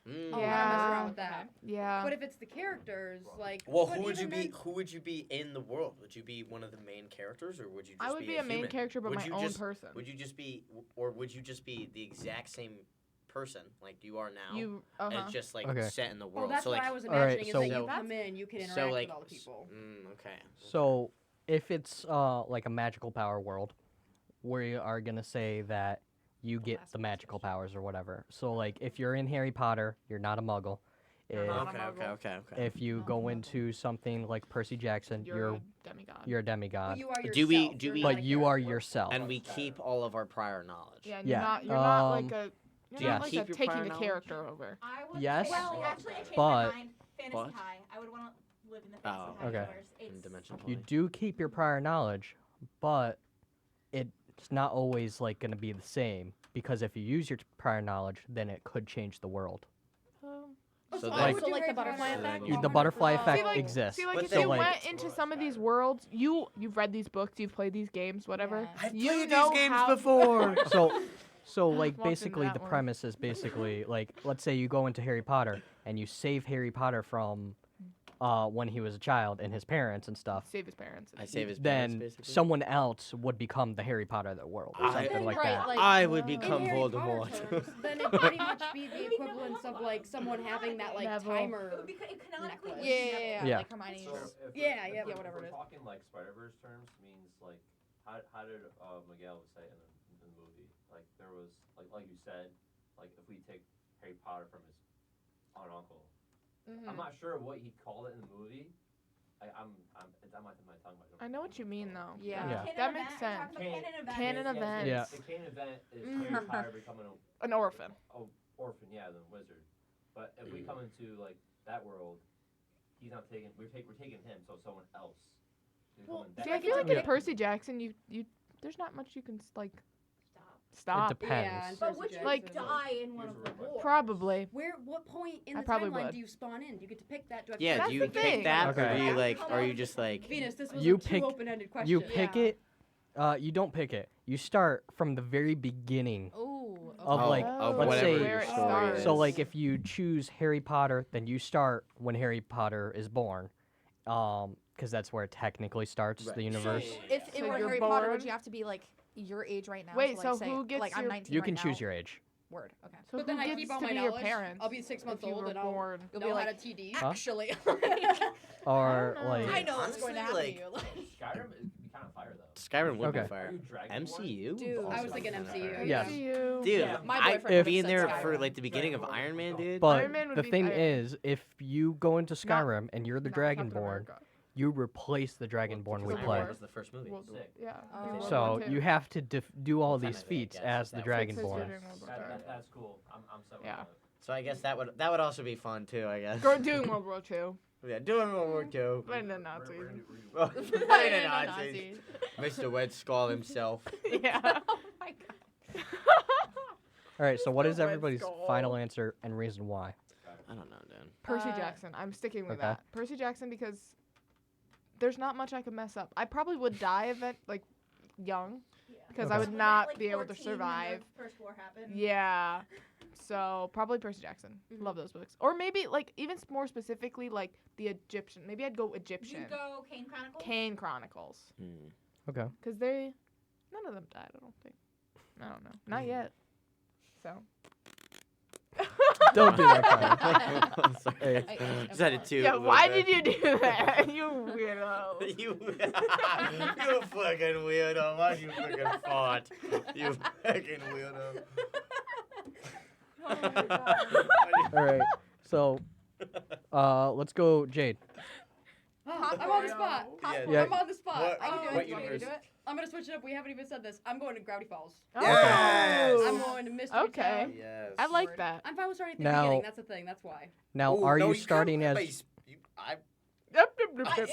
Mm. I'm Yeah. gonna mess around with that. Yeah. But if it's the characters, like, Well, but who would you even be? then- Who would you be in the world? Would you be one of the main characters, or would you just I would be a main human? character, but Would my you own just- person. Would you just be, or would you just be the exact same person like you are now, You. and Uh-huh. it's just like Okay. set in the Well, world? that's so what like, I was All right, imagining. so- is that you So- come in, you can interact so like, with all the people. okay. So if it's like a magical power world, we are gonna say that you get the magical powers or whatever. So like if you're in Harry Potter, you're not a Muggle. If, not a Okay, muggle. okay. if you go into something like Percy Jackson, You're a demigod. you're a But demigod. you are yourself. Do we- you're we- not But a you are character. yourself. And we keep all of our prior knowledge. Yeah. And Yeah, You're not like um, a. You're yes. not like Keep a your taking prior the knowledge? character over. I would. Yes, Well, actually, I changed but- my mind. Fantasy But- high. I would want to live in the Oh, fantasy high okay. universe. In It's Dimension You Plane. do keep your prior knowledge, but it's not always like gonna be the same because if you use your prior knowledge, then it could change the world. So I then- would do like the Harry butterfly Potter. effect? The butterfly Oh. effect See, like- exists. See, like But if they- you like- went into some of these worlds, you've read these books, you've played these games, whatever. Yeah. I've You played know these games how- before. So like Walked into basically that the one. premise is basically like let's say you go into Harry Potter and you save Harry Potter from when he was a child and his parents and stuff. Save his parents. I save his parents, Then basically. someone else would become the Harry Potter of the world or I- something like Right, that. like- I would In become Harry Potter Voldemort. terms, then it'd pretty much be the equivalence of like someone having that like Neville. it timer. would be canonically. necklace. Yeah. like Hermione's. So if Yeah, we're, yeah, if we're, whatever if it we're is. talking like Spider-Verse terms means like how did Miguel say it in the movie? Like there was like you said, like if we take Harry Potter from his aunt and uncle, I'm not sure what he called it in the movie. It's on my tongue. But I know what you mean, though. Yeah. Yeah. Canon That event, makes you're sense. talking about canon event. Canon event. Yeah. The canon event is Harry Potter becoming An orphan. a orphan, yeah, the wizard. But if we come into like that world, he's not taking. We're taking him, so someone else. is Well, coming back. See, I feel like Yeah. in Percy Jackson, you there's not much you can like Stop. stop. It Yeah, depends. and But Percy would you Like- Jackson. die in one of the wars? Probably. What point in I the probably timeline would. do you spawn in? Do you get to pick that? Do I have to Yeah, pick That's do you the pick thing. that, or Okay. do you like, or are you just like? Venus, this was You a pick- too open-ended question. You pick Yeah. it. You don't pick it. You start from the very beginning. Ooh. Of, Oh, like, of let's whatever say- your Where it story starts. is. So like if you choose Harry Potter, then you start when Harry Potter is born, because that's where it technically starts Right. the universe. If it So were you're Harry Potter, born? would you have to be like your age right now? Wait, like, so say, who gets like I'm your- 19 You right can choose now. your age. Word. Okay. So But then who I gets keep all to my be your knowledge. parents? I'll be 6 months if you old were and I'll born? You'll know be how like, to TD. Huh? actually. Or don't know. like I know what's going to happen Honestly, to you. Skyrim is kind of fire though. Skyrim would Okay. be fire. Are you Dragonborn? MCU? Dude, I was Also thinking kinda MCU. fire. Yes. You. Dude, Yeah. My I boyfriend being said there Skyrim. for like the beginning of Iron Man, dude. But Iron Man would the be thing Iron- is, if you go into Not- Skyrim and you're the Not Captain Dragonborn, America. you replace the Dragonborn we Iron play. Man was the first movie. World War- Sick. Yeah. Oh. World War So Two. you have to do all Well, these technically, I feats guess as the that Six is Dragonborn. during World War Two. That's cool. I'm so. Yeah. So I guess that would also be fun too. I guess. Go doing World War II. Yeah, doing World War II. Fighting the Nazis. Fighting the Fighting the Nazis. Mr. Red Skull himself. Yeah. Oh my god. All right. So what is Red everybody's Skull. final answer and reason why? I don't know, dude. Percy Uh, Jackson. I'm sticking with okay. that. Percy Jackson because there's not much I could mess up. I probably would die young because I Okay. would When not you're, like, be able to 14 when the survive. First war happened. Yeah. So probably Percy Jackson. Love those books. Or maybe like even more specifically like the Egyptian. Maybe I'd go Egyptian. You go Kane Chronicles. Kane Chronicles. Okay. Because none of them died. I don't think. I don't know. Not yet. So. Don't do that, Kyle. I'm sorry. I- Just had to toot. Yeah, a why little did you do that? You weirdo. bit. You fucking weirdo. Why'd you fucking fart? You fucking weirdo. All right. So, let's go, Jade. I'm on the spot. Yeah. I'm on the spot. What- I can do what it. universe? I'm gonna switch it up. We haven't even said this. I'm going to Gravity Falls. Yes! I'm going to Mystery Okay. Town. Yes. I like that. I'm fine with starting at the Now- beginning. That's the thing. That's why. Now, Ooh, are no, you can't- starting but as I'm Yep.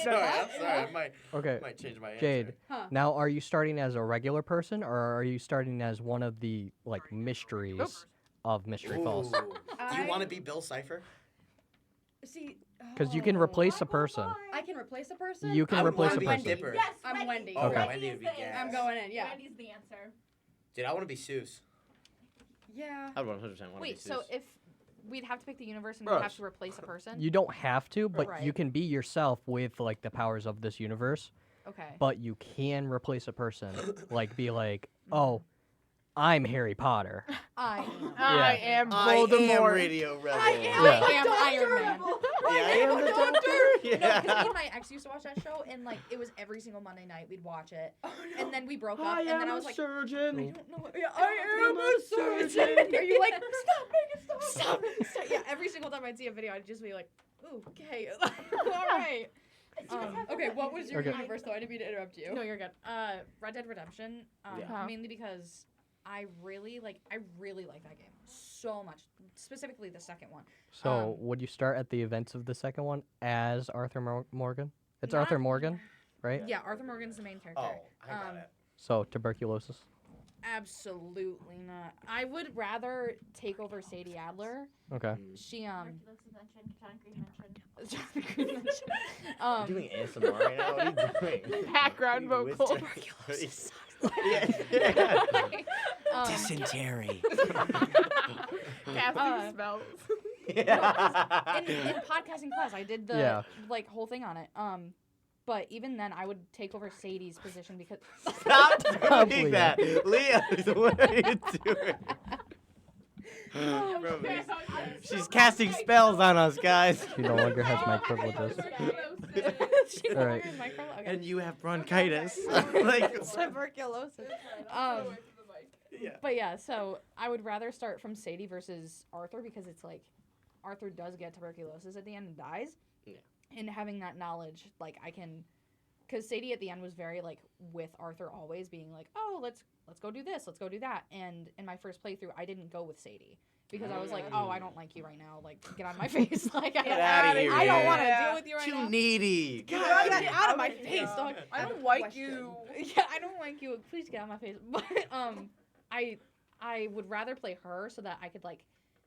sorry. I okay? might change my answer. Jade. Huh. Now, are you starting as a regular person, or are you starting as one of the like mysteries Oops. of Mystery Falls? Do you want to be Bill Cipher? See. Because you can oh, replace a person. I can replace a person. You can I would replace wanna a be person. Dipper. Yes, I'm Wendy. Oh, Okay. Wendy would be is the gas. I'm going in. Yeah. Wendy's the answer. Dude, I want to be Seuss. Yeah. I would 100% want to be Wait, Seuss. so if we'd have to pick the universe and Bro, we'd have to replace a person. You don't have to, but you Right. can be yourself with like the powers of this universe. Okay. But you can replace a person, like be like, oh, I'm Harry Potter. I I am Voldemort. I am Radio Rebel. I am Iron Man. Yeah, I am the Doctor. No, because me Yeah. and my ex used to watch that show, and like it was every single Monday night we'd watch it, and then we broke up, and then I was like, surgeon. I don't know what. I am a surgeon. Are you like, stop, Megan, stop. Yeah, every single time I'd see a video, I'd just be like, ooh, okay, all right. Okay, what was your Okay. universe though? I didn't mean to interrupt you. No, you're good. Red Dead Redemption. Yeah. Mainly because I really like that game so much. Specifically the second one. So would you start at the events of the second one as Arthur Morgan? It's Arthur Not- Morgan, right? Yeah, Arthur Morgan's the main character. Oh, I got it. So tuberculosis. Absolutely not. I would rather take over Sadie Adler. Okay. She Doing ASMR right now? What are you doing? Background What are you vocals. whispering? Yeah. Dysentery. Casting spells. Yeah. in podcasting class, I did the Yeah. like whole thing on it. But even then, I would take over Sadie's position because Stop Stop, doing Leah. that. Leah, what are you doing? Oh, Bro, she's casting spells on us, guys. She no longer has mic privileges. she no All longer right. has micro. Okay. And you have bronchitis. Like, Tuberculosis. But yeah, so I would rather start from Sadie versus Arthur because it's like Arthur does get tuberculosis at the end and dies. Yeah. And having that knowledge, like I can, because Sadie at the end was very like with Arthur always being like, oh, let's go do this, let's go do that. And in my first playthrough, I didn't go with Sadie because I was like, oh, I don't like you right now. Like get out of my face. Like Get outta here, I don't man. want to deal with you right too now. needy. God, get out of my face, dog. I don't like you. Yeah, I don't like you. Please get out of my face. But I would rather play her so that I could like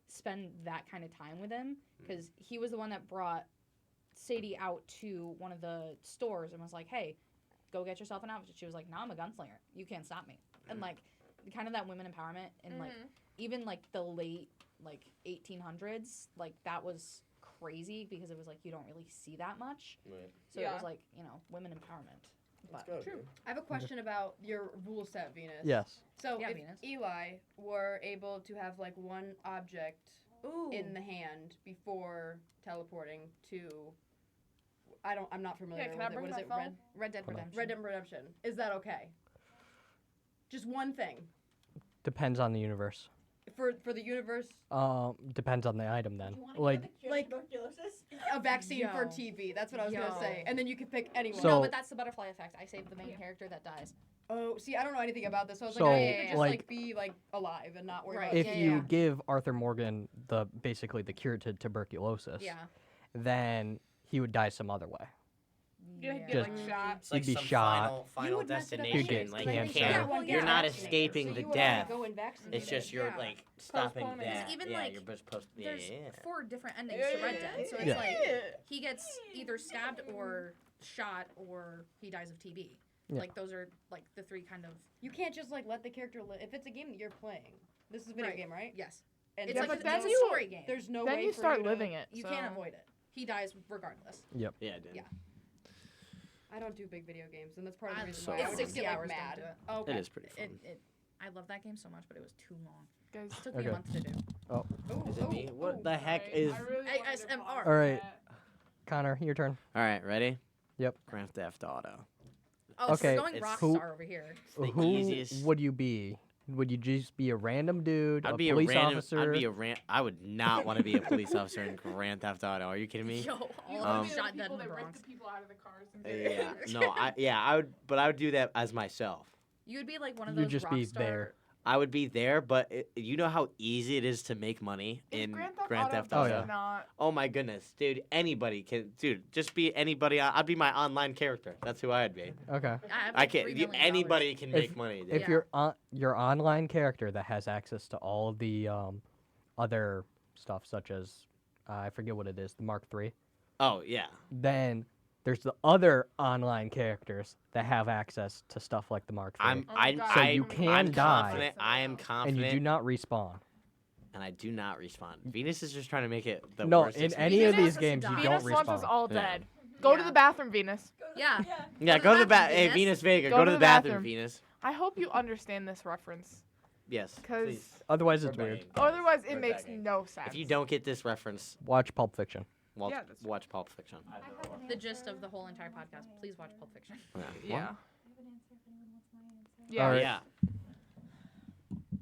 spend that kind of time with him because he was the one that brought Sadie out to one of the stores and was like, "Hey, go get yourself an outfit." She was like, "No, I'm a gunslinger. You can't stop me." And like, kind of that women empowerment and like even like the late like 1800s, like that was crazy because it was like you don't really see that much. Right. So it Yeah. was like women empowerment. But I have a question about your rule set, Venus. Yes. So Yeah, if Venus. Eli were able to have like one object Ooh. in the hand before teleporting to, I'm not familiar Yeah, can with I it. bring What is my it? phone? Red Dead Hold on. Redemption. Red Dead Redemption. Is that okay? Just one thing Depends on the universe. for the universe. Depends on the item then. You wanna Like, get the cure like- for tuberculosis? A vaccine for Yo. TB. That's what I was Yo. gonna say. And then you can pick anyone. So- No, but that's the butterfly effect. I saved the main character that dies. Oh, see, I don't know anything about this. So I was So, like, you could just like- like be like alive and not worry Right. about if Yeah, you yeah. give Arthur Morgan basically the cure to tuberculosis, Yeah. then he would die some other way. You get Just- like shot. It's like You'd be some shot. final would mess it up destination. anyways, Like but you then can't. Yeah, well, You're yeah. not Vaccinated. escaping So the you would have death. to go and vaccinate It's just it. you're Yeah. like stopping Postponing it. death. Because even, yeah, like, you're just post. Yeah, There's yeah. 4 different endings to Red Dead, so it's Yeah. like he gets either stabbed or shot or he dies of TB. Yeah. Like those are like the 3 kind of You can't just like let the character live. If it's a game that you're playing, this is a video Right. game, right? yes. And It's Yeah, like but it's then a you- story game. there's no Then way you for start to- living it. You so. can't avoid it. He dies regardless. Yeah, dude. Yeah. I don't do big video games, and that's part of the I- reason So why I it's would 60 just get like hours. mad. Don't do it. Oh, okay. It is pretty fun. I love that game so much, but it was too long. Guys, It took me Okay. a month to do. Is it me? What the heck sorry. is? I really wanted to ASMR. pause All right. that. Connor, your turn. All right, ready? Yep. Grand Theft Auto. Oh, Okay, so we're going it's- Rockstar over here. The Who easiest. would you be? Would you just be a random dude, I'd a be police a random. officer? I'd be a I would not want to be a police officer in Grand Theft Auto. Are you kidding me? Yo, You all wanna of be them the shot dead people in the that rip Bronx. the people out of the cars and Yeah. No. I would. But I would do that as myself. You would be like one of You'd those just be Rockstar. there. I would be there, but you know how easy it is to make money If in Grand Theft Auto Oh, does yeah. not. Oh my goodness, dude! Anybody can, dude. Just be anybody. I'd be my online character. That's who I'd be. Okay. have I like can. $3 million. Anybody can If- make money. Dude. If Yeah. your online character that has access to all of the other stuff, such as I forget what it is, the Mark III, Oh yeah. then there's the other online characters that have access to stuff like the Mark III, I'm. Oh I. God, So I you can I'm die. confident. I am and confident. you do not respawn. and I do not respawn. Venus is just trying to make it the No, worst. in experience. any of Venus these games, you die. don't Venus wants us respawn. all Yeah. dead. Go to Yeah. the bathroom, Venus. Yeah. Yeah, go to the bathroom, Hey, Venus. Venus Vega, Go go to to the the bathroom, bathroom. Venus. I hope you understand this reference, Yes. because please. Otherwise, We're it's weird. begging. otherwise it We're makes begging. no sense. If you don't get this reference, Watch Pulp Fiction. watch, Yeah, that's true. watch Pulp Fiction. I never watched The it. gist of the whole entire podcast. Please watch Pulp Fiction. Yeah. All Yeah. right. Yeah.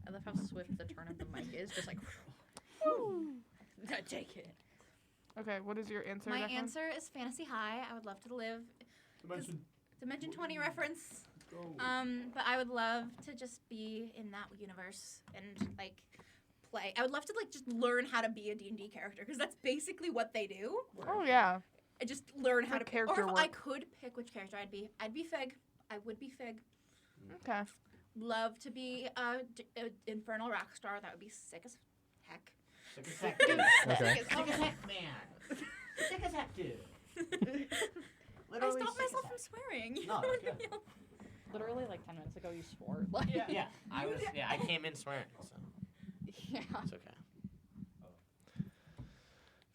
I love how swift the turn of the mic is. Just like, take it. Okay, what is your answer? My Declan? answer is Fantasy High. I would love to live. Dimension 20 reference. But I would love to just be in that universe and like play. I would love to like just learn how to be a D&D character because that's basically what they do. Oh yeah. I just learn how Good to character Or if I work. could pick which character I'd be Fig. I would be Fig. Okay. Love to be a infernal rock star. That would be sick as heck. Okay. Sick as heck, man. Sick as heck, dude. I stopped myself from swearing. No, that's good. Literally, like 10 minutes ago, you swore. Like, Yeah. I came in swearing. So yeah. it's okay.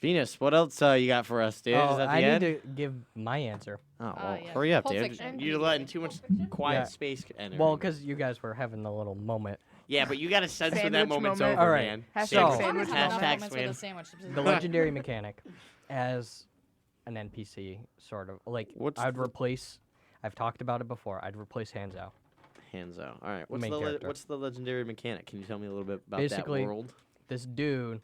Venus, what else you got for us, dude? Oh, Is that the I end? need to give my answer. Oh, well, yes. hurry up, Pulp dude. Fiction. You're letting too much quiet Yeah. space enter. Well, because you guys were having a little moment. yeah, but you got to sense when that Sandwich moment's moment. over, All right. man. Hashtag So- sandwich Hashtag moment. Moments with swim. a sandwich. The legendary mechanic as an NPC, sort of. Like, What's I'd the- replace. I've talked about it before. I'd replace Hanzo. Hands out. All right. What's Main the character. what's the legendary mechanic? Can you tell me a little bit about Basically, that world? This dude,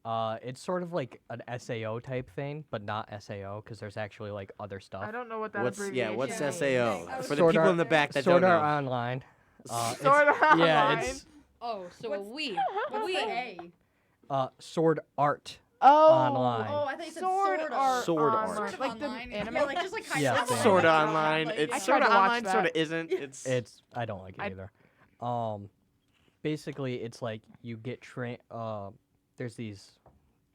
it's sort of like an SAO type thing, but not SAO because there's actually like other stuff. I don't know what that What's abbreviation what's means. SAO? For the Sword people Art- in the back that Sword don't Art know. Online. It's- Sword Art Yeah, Online. it's Oh, so a we. What's We. the A? Sword Art. Oh. Online. Oh, I thought you said Sword sword art. Sword art. online. Sort of Like the online. anime. Yeah, like just like high Yeah, school. same. Sort of Like, online. like, It's I sort tried of to watch online, sort of that. isn't. It's I don't like it I- either. Basically, it's like you get there's these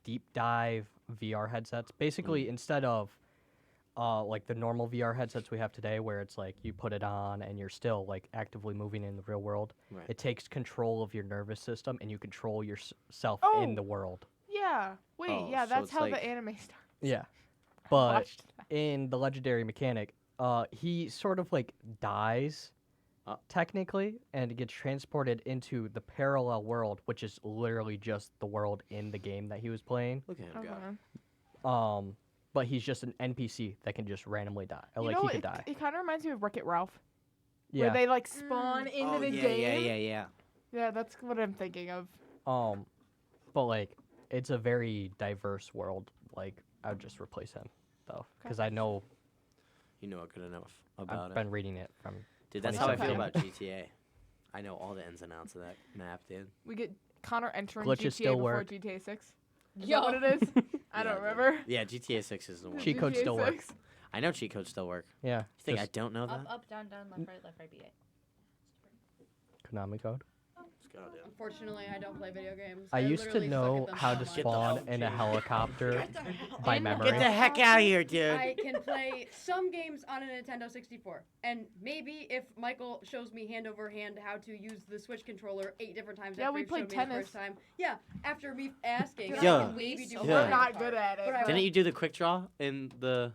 deep dive VR headsets. Basically, instead of like the normal VR headsets we have today, where it's like you put it on and you're still like actively moving in the real world. Right. It takes control of your nervous system and you control yourself Oh. in the world. Yeah. Wait. Oh, yeah. so That's it's how like- the anime starts. Yeah. I But watched that. in the legendary mechanic, he sort of like dies technically and gets transported into the parallel world, which is literally just the world in the game that he was playing. look at him go. Okay. But he's just an NPC that can just randomly die. You Like know he what? could die. It kind of reminds me of Wreck-It Ralph, Yeah. where they like spawn into Oh the yeah, game. yeah. Yeah, that's what I'm thinking of. But like it's a very diverse world. Like I would just replace him though, because I know You know it good enough about I've it. been reading it from. Dude, that's how I feel 2017. about GTA. I know all the ins and outs of that map, dude. We get Connor entering Glitches GTA still before work. GTA 6. Is Yo. that what it is? I don't Yeah, remember. Yeah, GTA 6 is the one. Cheat codes GTA still work. 6. I know cheat codes still work. Yeah. You think I just don't know that? Up, down, left, right, B8. Konami code. Let's go, dude. Unfortunately, I don't play video games. I used to literally suck know at them how so to much. spawn in a helicopter by And- memory. Get the heck out of here, dude. I can play some games on a Nintendo 64. And maybe if Michael shows me hand over hand how to use the Switch controller 8 different times Yeah, after we he played showed me tennis. the first time. Yeah, after me asking. Yeah. I can maybe do Yeah. We're one not part. good at it. But I but- Didn't you do the quick draw in the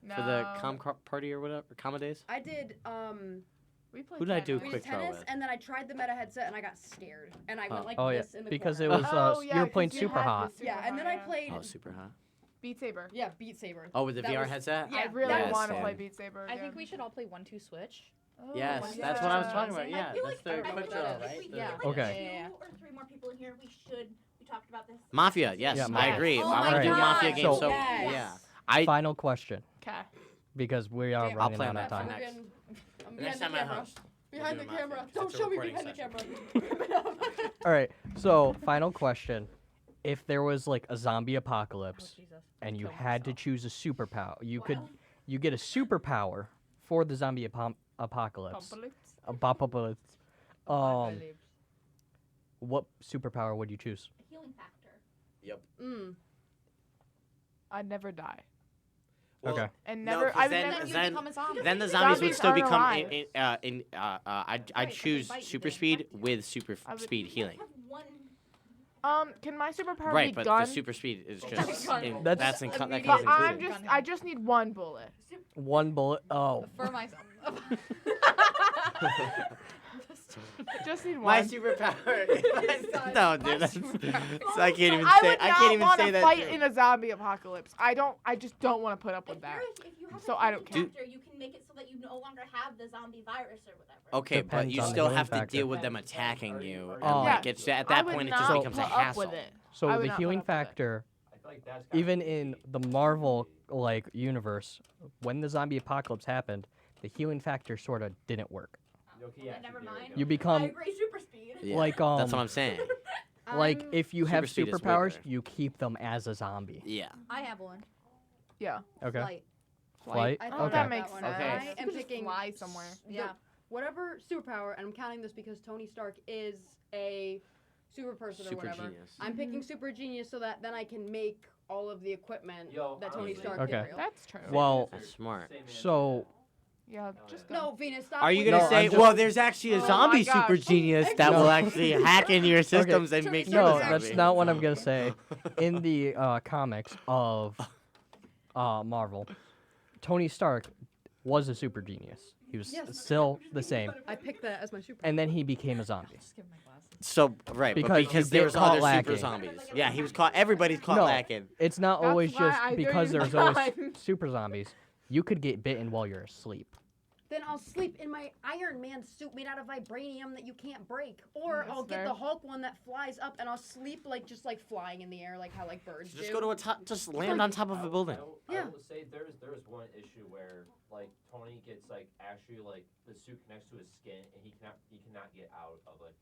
No. for the party or whatever, comma days? I did We played Who did I do tennis. we did quick draw tennis with? and then I tried the meta headset and I got scared. And I went like Oh yeah, this in the because corner. it was Oh, yeah, you were 'cause playing you super had the hot. super Yeah, and then hot, I yeah. played Oh, super hot. Beat Saber. yeah, Beat Saber. Oh, with the That VR was- headset? yeah, I really that was want to fun. play Beat Saber I again. think we should all play 1-2 switch. Oh, Yes, yeah. that's what I was talking about. I Yeah, feel that's like the I quick feel draw, like if right? we The- get like Okay. 2 or 3 more people in here, we talked about this. Mafia, yes, Yeah, I Mafia. agree. Oh I want my to do God. Mafia games. So- So, Yes. yeah, I Final question, Okay. because we are Damn. I'll running play out on of that time. next. I'm the next behind the time I camera. host. we'll Behind do the Mafia, camera. 'cause Don't it's a show me recording behind the session. camera. All right, so final question: if there was like a zombie apocalypse Jesus. and you Kill had to myself. choose a superpower, you get a superpower for the zombie apocalypse. Apocalypse. What superpower would you choose? A healing factor. I'd never die. Okay. And No, never. 'cause I would then- never. You then- become a zombie. Then the zombies would Zombies still aren't become alive. I'd Right, but they choose bite you, super they speed infect you. with super I would- speed healing. Have one Can my superpower Right, be but gun? the super speed is just Gun. that That's comes I'm included. I just need one bullet. One bullet. Oh. For myself. Just need My one. superpower. No, dude. That's, I can't even I say. would I not can't even want say to that. fight too. in a zombie apocalypse. I just don't want to put up with that. If you have So a I don't healing care. factor, you can make it so that you no longer have the zombie virus or whatever. Okay, but Depends you on the still healing have to factor. deal with them attacking you, and Oh. like it's at I that would point it not just becomes a put up hassle. with it. So I would the not healing put up with it. factor, I feel like that's gotta even be in the Marvel like universe, when the zombie apocalypse happened, the healing factor sort of didn't work. Okay, yeah, Never there we mind. go. You I become agree, super speed. Yeah, like that's what I'm saying. like I'm- if you have Super speed is way superpowers, better. you keep them as a zombie. Yeah. I have one. Yeah. Okay. Flight. Flight. I Oh, thought that about makes one. sense. Okay. I You am could just picking fly somewhere. Yeah. Whatever superpower, and I'm counting this because Tony Stark is a super person or Super whatever. genius. I'm picking super genius so that then I can make all of the equipment Yo, that Tony honestly- Stark Okay. can. That's true. Well, That's smart. Same answer. so Yeah, just go. No, Venus, stop. Are you with gonna No, say, I'm just- well, there's actually a Oh zombie my gosh. super genius that No. will actually hack into your systems and make you no, a that's zombie? not what I'm gonna say. In the comics of Marvel, Tony Stark was a super genius. He was Yes. still the same, I picked that as my superpower. and then he became a zombie. So right, Because but you because get there's caught other lacking. super zombies. Yeah, he was caught. Everybody's caught No. lacking. It's not That's always why just I because didn't there's always mind. super zombies. You could get bitten while you're asleep. Then I'll sleep in my Iron Man suit made out of vibranium that you can't break, or That's I'll get fair. the Hulk one that flies up and I'll sleep like just like flying in the air, like how like birds Just do. go to a top. Just land on top of a building. I Yeah. will say there was one issue where like Tony gets like actually like the suit connects to his skin and he cannot get out of like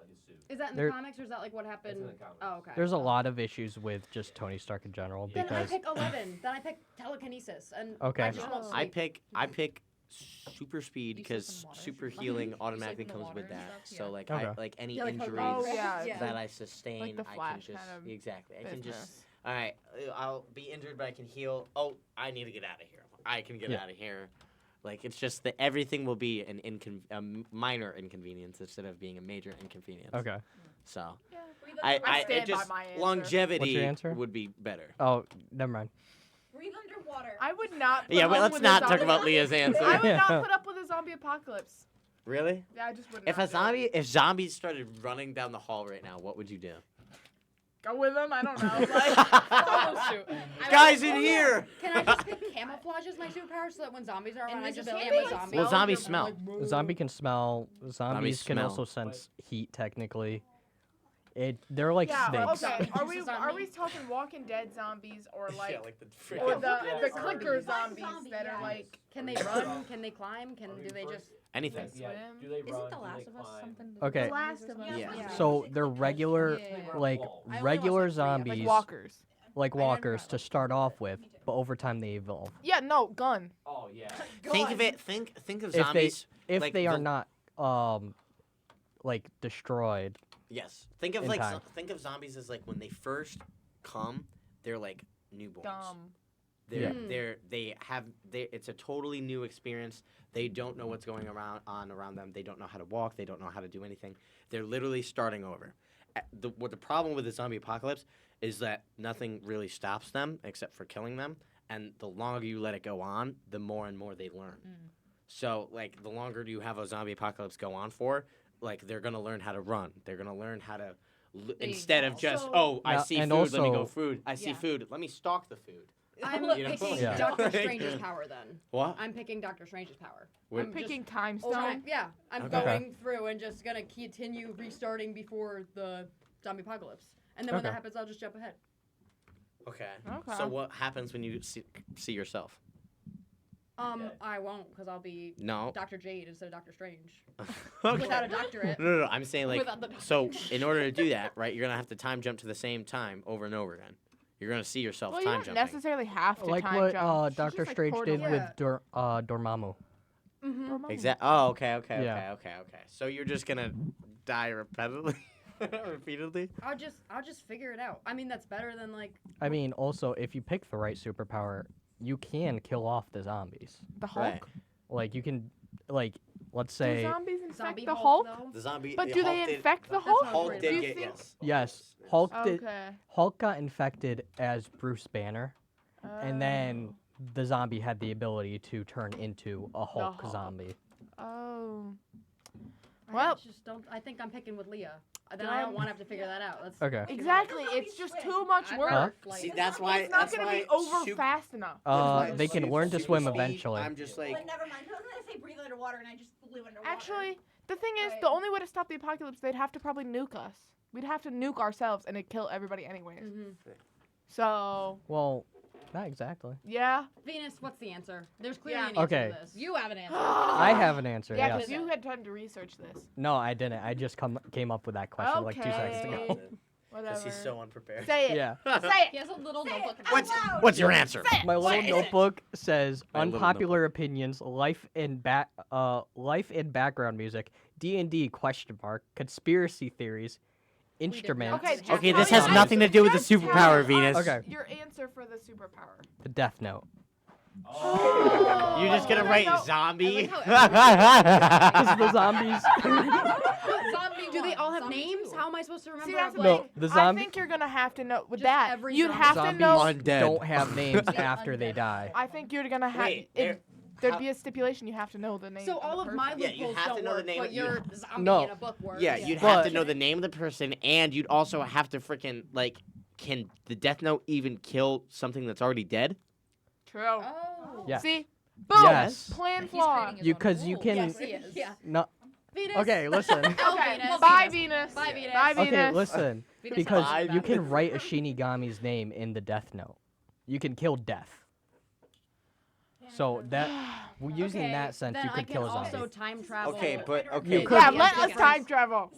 his suit. Is that in There- the comics or is that like what happened? in the comics. Oh, okay. There's a lot of issues with just Tony Stark in general Then I because pick 11. Then I pick telekinesis, and Okay. I just won't I sleep. pick super speed You sleep because in water? super You healing sleep automatically in the comes water with and that. stuff? So Yeah. like Okay. like any Yeah, like injuries Oh, yeah. that I sustain, Like the I can Flash just kind of exactly. I can just business. all right. I'll be injured, but I can heal. Oh, I need to get out of here. I can get Yeah. out of here. Like it's just that everything will be a minor inconvenience instead of being a major inconvenience. okay. So Breathe I under- I it stand by just my answer. longevity What's your answer? would be better. Oh, never mind. breathe underwater. I would not. Put Yeah, up but let's with a not talk zombie- about Leah's answer. I would Yeah. not put up with a zombie apocalypse. Really? Yeah, I just would If not a do it. zombie, if zombies started running down the hall right now, what would you do? Go with them. I don't know. Like, Guys in here. Can I just pick camouflage as my superpower so that when zombies are around, I just am a Invisibility? zombie? Well, zombies smell. Zombie can smell. Zombies can smell. also sense heat. Technically, they're like yeah. snakes. Okay. Are we Juices on are me. we talking Walking Dead zombies or like the or the Yeah, clicker zombie. zombies that are like Can they run? Can they climb? Do they just? anything. Yeah, swim? do they Isn't run? The do Last they of Us climb? something? Okay. The Last of Us. Yeah. So they're regular, Yeah. like Walls. I only regular watched, like, 3 zombies, like walkers. like I never walkers got to it. start off with, but over time they evolve. Yeah. No gun. Oh yeah. Think of it. Think of If they zombies. if like they are the- not like destroyed. Yes. Think of in like time. think of zombies as like when they first come, they're like newborns. Dumb. They're Yeah. it's a totally new experience. They don't know what's going around them. They don't know how to walk. They don't know how to do anything. They're literally starting over. What the problem with the zombie apocalypse is that nothing really stops them except for killing them. And the longer you let it go on, the more and more they learn. So like the longer you have a zombie apocalypse go on for, like they're gonna learn how to run. They're gonna learn how to instead of just I Now- see and food, let me go also- food. I see Yeah. food, let me stalk the food. I'm You know? picking Yeah. Doctor Strange's power then. What? I'm picking Doctor Strange's power. Wait. I'm picking time Over stone. time, yeah, I'm Okay. going through and just gonna continue restarting before the zombie apocalypse. And then when that Okay. happens, I'll just jump ahead. Okay. Okay. So what happens when you see yourself? Okay. I won't, because I'll be No. Dr. Jade instead of Doctor Strange. Okay. Without a doctorate. No. I'm saying like Without the so in order to do that, right, you're gonna have to time jump to the same time over and over again. You're gonna see yourself Well, you time don't jumping. necessarily have to Like time what jump. She's Doctor just, like, Strange did portaling. with Yeah. Dormammu. Mm-hmm. Exactly. Oh, okay. Yeah. Okay. So you're just gonna die repeatedly. Repeatedly. I'll just figure it out. I mean, that's better than like. I mean, also if you pick the right superpower, you can kill off the zombies. The Hulk. Right. Like you can, like let's Do say zombies infect Zombie the Hulk? though? The zombie. But the do Hulk they did- infect the That's Hulk? not Hulk great. Do did you get think? yes. yes, Hulk did. Okay. Hulk got infected as Bruce Banner, and then the zombie had the ability to turn into a Hulk Hulk. zombie. Oh. I Well- just don't. I think I'm picking with Leah. Then I don't want to have to figure that out. Let's Okay. Exactly. It's just too much I'd work. rather fly See, it. that's why. It's not that's gonna why be over super- fast enough. that's why They can super- learn to super swim speed, eventually. I'm just like. But never mind. I was gonna say breathe underwater, and I just flew underwater. Actually, the thing is, Right. the only way to stop the apocalypse, they'd have to probably nuke us. We'd have to nuke ourselves, and it'd kill everybody anyways. Mhm. So, Well, not exactly. yeah. Venus, what's the answer? There's clearly Yeah. an answer Okay. to this. You have an answer. I have an answer. Yeah, Yes. because you had time to research this. No, I didn't. I just came up with that question like 2 seconds ago. Okay. Because Whatever. he's so unprepared. Say it. Yeah. Say He it. has a little notebook. in his What's mouth. what's your answer? My What little is it? notebook says My little unpopular opinions, life and background music, D&D ? Conspiracy theories, instruments. Okay, just Okay, tell this your has nothing to do with the just tell superpower, us Venus. Okay. Your answer for the superpower. The Death Note. Oh. You're just gonna write No. zombie. Because the zombies. Zombie Do they one, all have zombie names? two. How am I supposed to remember? See, that's a the No, thing. the I zombie- think you're gonna have to know with Just that. every You'd zombie. have to Zombies know. Undead. don't have names Yeah, after they undead. die. I think you're gonna have. Wait, there- There'd how- be a stipulation. You have to know the name. So all the of my person. Yeah, you loopholes have to don't know the work, name- but you- your zombie No. in a book works. Yeah, you'd But- have to know the name of the person, and you'd also have to freaking like. Can the Death Note even kill something that's already dead? True. Oh. Yeah. See, boom. Yes. Plan He's flaw. creating his You own because you rules. can. Yes, he is. Yeah. No. Venus. Okay, listen. Oh, Okay. Venus. Bye, Venus. Bye, Venus. Bye, Venus. Okay, listen. Venus Because Bye, you can Venus. write a Shinigami's name in the Death Note. You can kill death. So that using Okay, that sense, then you I could can kill a also zombie. time travel. Okay, but You okay. could. Yeah, Yeah, let yeah, us yeah. time travel.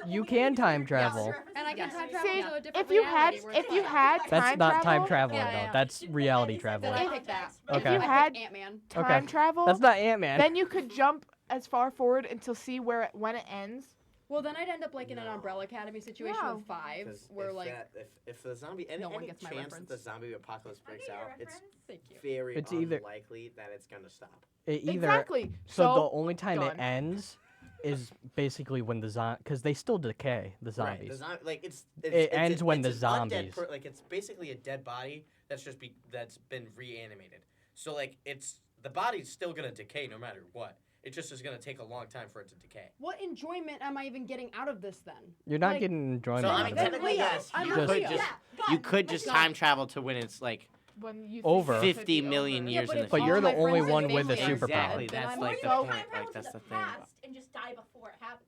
You can time travel. And I can Yes. time travel See, to a different if you had, reality where if it's you like- had That's time not travel, time traveling Yeah, though. yeah. That's reality Then traveling. I pick that. if Okay. you had Ant-Man. Okay. time travel, That's not Ant-Man. then you could jump as far forward until see where when it ends. Well, then I'd end up like in an No. Umbrella Academy situation Yeah. with 5, 'Cause where if like that, if the zombie any, No one any gets my chance that reference. the zombie apocalypse breaks out, it's thank you. very It's either- unlikely that it's gonna stop. Either. Exactly. So the only time done. it ends is basically when the because they still decay the Right. zombies. Like it's It ends when the it's an undead zombies- like it's basically a dead body that's that's been reanimated. So like it's the body's still gonna decay no matter what. It just is gonna take a long time for it to decay. What enjoyment am I even getting out of this then? You're not like- getting enjoyment So out I mean of it. technically Leah, yes, I'm you not could Leah. just Yeah, you could just God. time travel to when it's like when you Over. think it could 50 be million over. years but in the if But future. you're all the my only friends one and with a family are superpower. Exactly, dead, then that's I'm like Or the you point. time travel Like that's to the the thing. past and just die before it happens.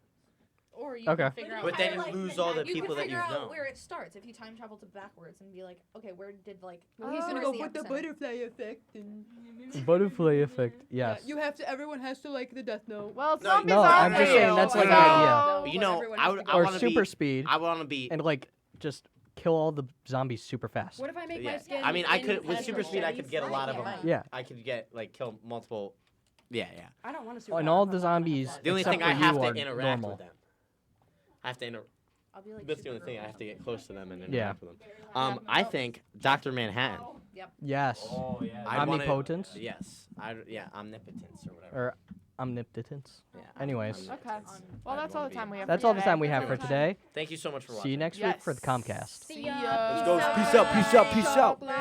Or you Okay. can figure out. But then Like, you lose the all the night- you people can that figure you've out known. where it starts if you time travel to backwards and be like, okay, where did like? Well, he's where's gonna go the with the epicenter? butterfly effect and Butterfly effect. Yes. have to. Everyone has to like the Death Note. Well, No, zombies no, are I'm just saying real, that's like an so- idea. You know, everyone I has would to I Or want to super be speed I want to be and like just kill all the zombies super fast. What if I make yeah. my skin? I mean, I in could with pencil super speed I could shades? get a lot of them. Yeah. Yeah. I could get like kill multiple. Yeah, yeah. I don't want to. And all the zombies The only except thing for I have you to are interact normal. with them. I have to interact. I'll be like. That's the only super thing. I girl. have to get close to them and Yeah. interact with them. I think Dr. Manhattan. Yes. Oh yeah. I'd wanna- Omnipotence Yes. Yeah. Omnipotence or whatever. or omnipotence. Yeah. Anyways, Okay. Omnipotence. Well, I'd that's all wanna the be- time we have. that's for all the today. time we have for today. Thank you so much for watching. See you next week for the Yes. Comcast. See ya. Let's go. Peace out. Peace out. Peace out. Chocolate.